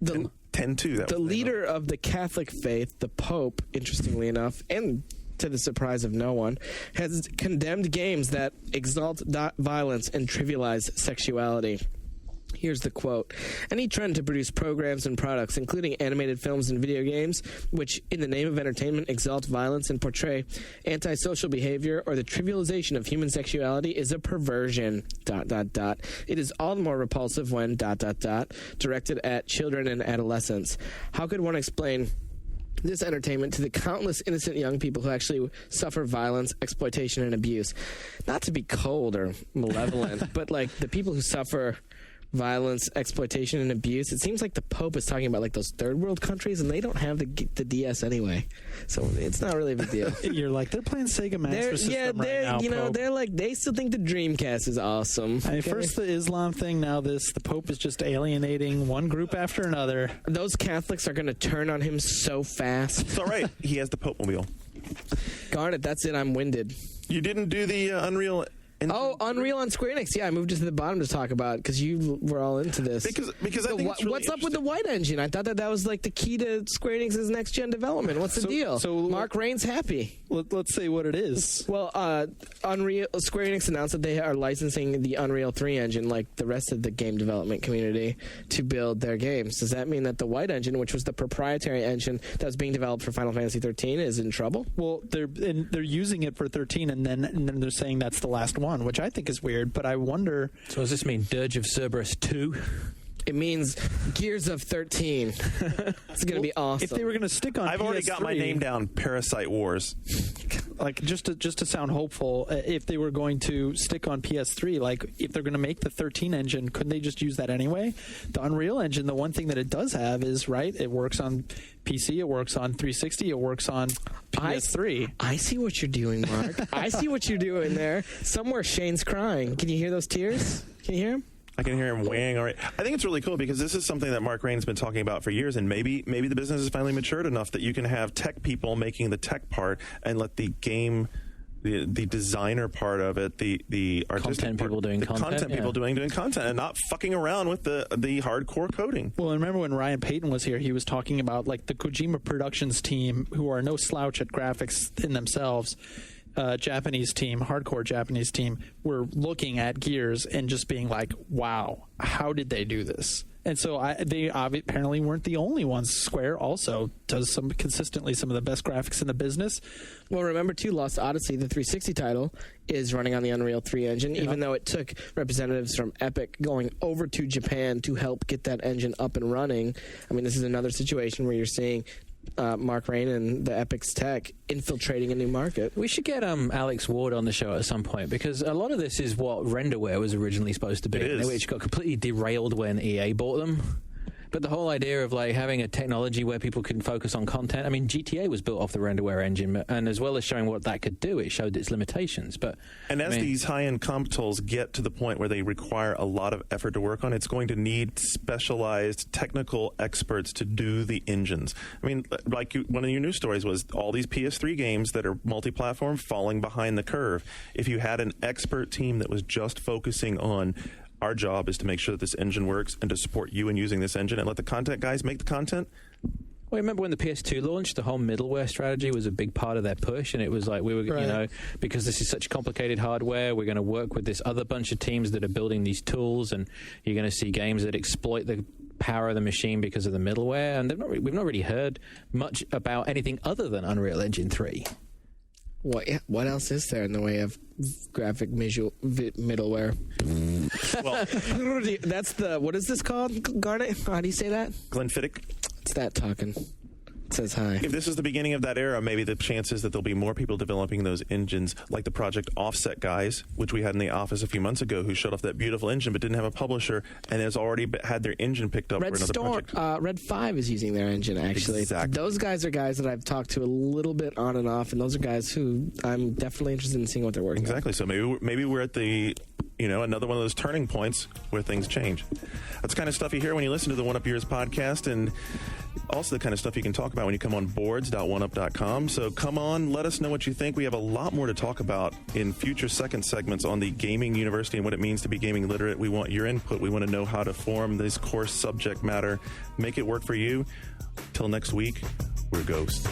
The 10-2. That the was leader of the Catholic faith, the Pope, interestingly enough, and to the surprise of no one, has condemned games that exalt violence and trivialize sexuality. Here's the quote. Any trend to produce programs and products, including animated films and video games, which, in the name of entertainment, exalt violence and portray antisocial behavior or the trivialization of human sexuality is a perversion, ... It is all the more repulsive when ... directed at children and adolescents. How could one explain this entertainment to the countless innocent young people who actually suffer violence, exploitation, and abuse? Not to be cold or malevolent, but like the people who suffer violence, exploitation, and abuse. It seems like the Pope is talking about like those third world countries, and they don't have the DS anyway, so it's not really a big deal. You're like, they're playing Sega Master System right now, you know, Pope. they're like, they still think the Dreamcast is awesome. I mean, okay? first the Islam thing, now this. The Pope is just alienating one group after another. Those Catholics are going to turn on him so fast. It's all right. He has the Pope mobile. Darn it, that's it. I'm winded. You didn't do the Unreal Engine? Oh, Unreal on Square Enix. Yeah, I moved it to the bottom to talk about because you were all into this. Because I So think it's really what's up with the White Engine? I thought that was like the key to Square Enix's next gen development. What's the deal? so- Mark Rain's happy. Let's say what it is. Well, Unreal Square Enix announced that they are licensing the Unreal 3 engine, like the rest of the game development community, to build their games. Does that mean that the White Engine, which was the proprietary engine that was being developed for Final Fantasy 13, is in trouble? Well, they're using it for 13, and then they're saying that's the last one, which I think is weird. But I wonder. So does this mean Dirge of Cerberus 2? It means Gears of 13. It's going to be awesome. If they were going to stick on, I've already PS3, got my name down. Parasite Wars. Like just to sound hopeful, if they were going to stick on PS3, like if they're going to make the 13 engine, couldn't they just use that anyway? The Unreal Engine, the one thing that it does have is it works on PC, it works on 360, it works on PS3. I see what you're doing, Mark. I see what you're doing there. Somewhere Shane's crying. Can you hear those tears? Can you hear him? I can hear him weighing. All right. I think it's really cool because this is something that Mark Rain's been talking about for years, and maybe the business has finally matured enough that you can have tech people making the tech part and let the game, the designer part of it, the artistic Content part, people doing the content, people yeah. doing content, and not fucking around with the hardcore coding. Well, I remember when Ryan Payton was here, he was talking about like the Kojima Productions team, who are no slouch at graphics in themselves. Japanese team, hardcore Japanese team, were looking at Gears and just being like, wow, how did they do this? And so they apparently weren't the only ones. Square also does consistently some of the best graphics in the business. Well, remember, too, Lost Odyssey, the 360 title, is running on the Unreal 3 engine, even though it took representatives from Epic going over to Japan to help get that engine up and running. I mean, this is another situation where you're seeing Mark Rain and the Epic's tech infiltrating a new market. We should get Alex Ward on the show at some point, because a lot of this is what Renderware was originally supposed to be, which got completely derailed when EA bought them. But the whole idea of like having a technology where people can focus on content, I mean, GTA was built off the Renderware engine, and as well as showing what that could do, it showed its limitations. But as these high-end comp tools get to the point where they require a lot of effort to work on, it's going to need specialized technical experts to do the engines. I mean, like one of your news stories was all these PS3 games that are multi-platform falling behind the curve. If you had an expert team that was just focusing on our job is to make sure that this engine works and to support you in using this engine and let the content guys make the content. Well, remember when the PS2 launched, the whole middleware strategy was a big part of their push, and it was like we were, because this is such complicated hardware, we're going to work with this other bunch of teams that are building these tools, and you're going to see games that exploit the power of the machine because of the middleware, and we've not really heard much about anything other than Unreal Engine 3. What else is there in the way of graphic middleware? Well, that's what is this called, Garnet? How do you say that? Glenfiddich. It's that talking. It says hi. If this is the beginning of that era, maybe the chances that there'll be more people developing those engines, like the Project Offset guys, which we had in the office a few months ago, who showed off that beautiful engine but didn't have a publisher and has already had their engine picked up for another project. Red 5 is using their engine, actually. Exactly. Those guys are guys that I've talked to a little bit on and off, and those are guys who I'm definitely interested in seeing what they're working on. Exactly. So maybe we're at the another one of those turning points where things change. That's the kind of stuff you hear when you listen to the One Up Years podcast, and also the kind of stuff you can talk about when you come on boards.oneup.com. So come on, let us know what you think. We have a lot more to talk about in future second segments on the Gaming University and what it means to be gaming literate. We want your input. We want to know how to form this course subject matter. Make it work for you. Till next week, we're Ghost.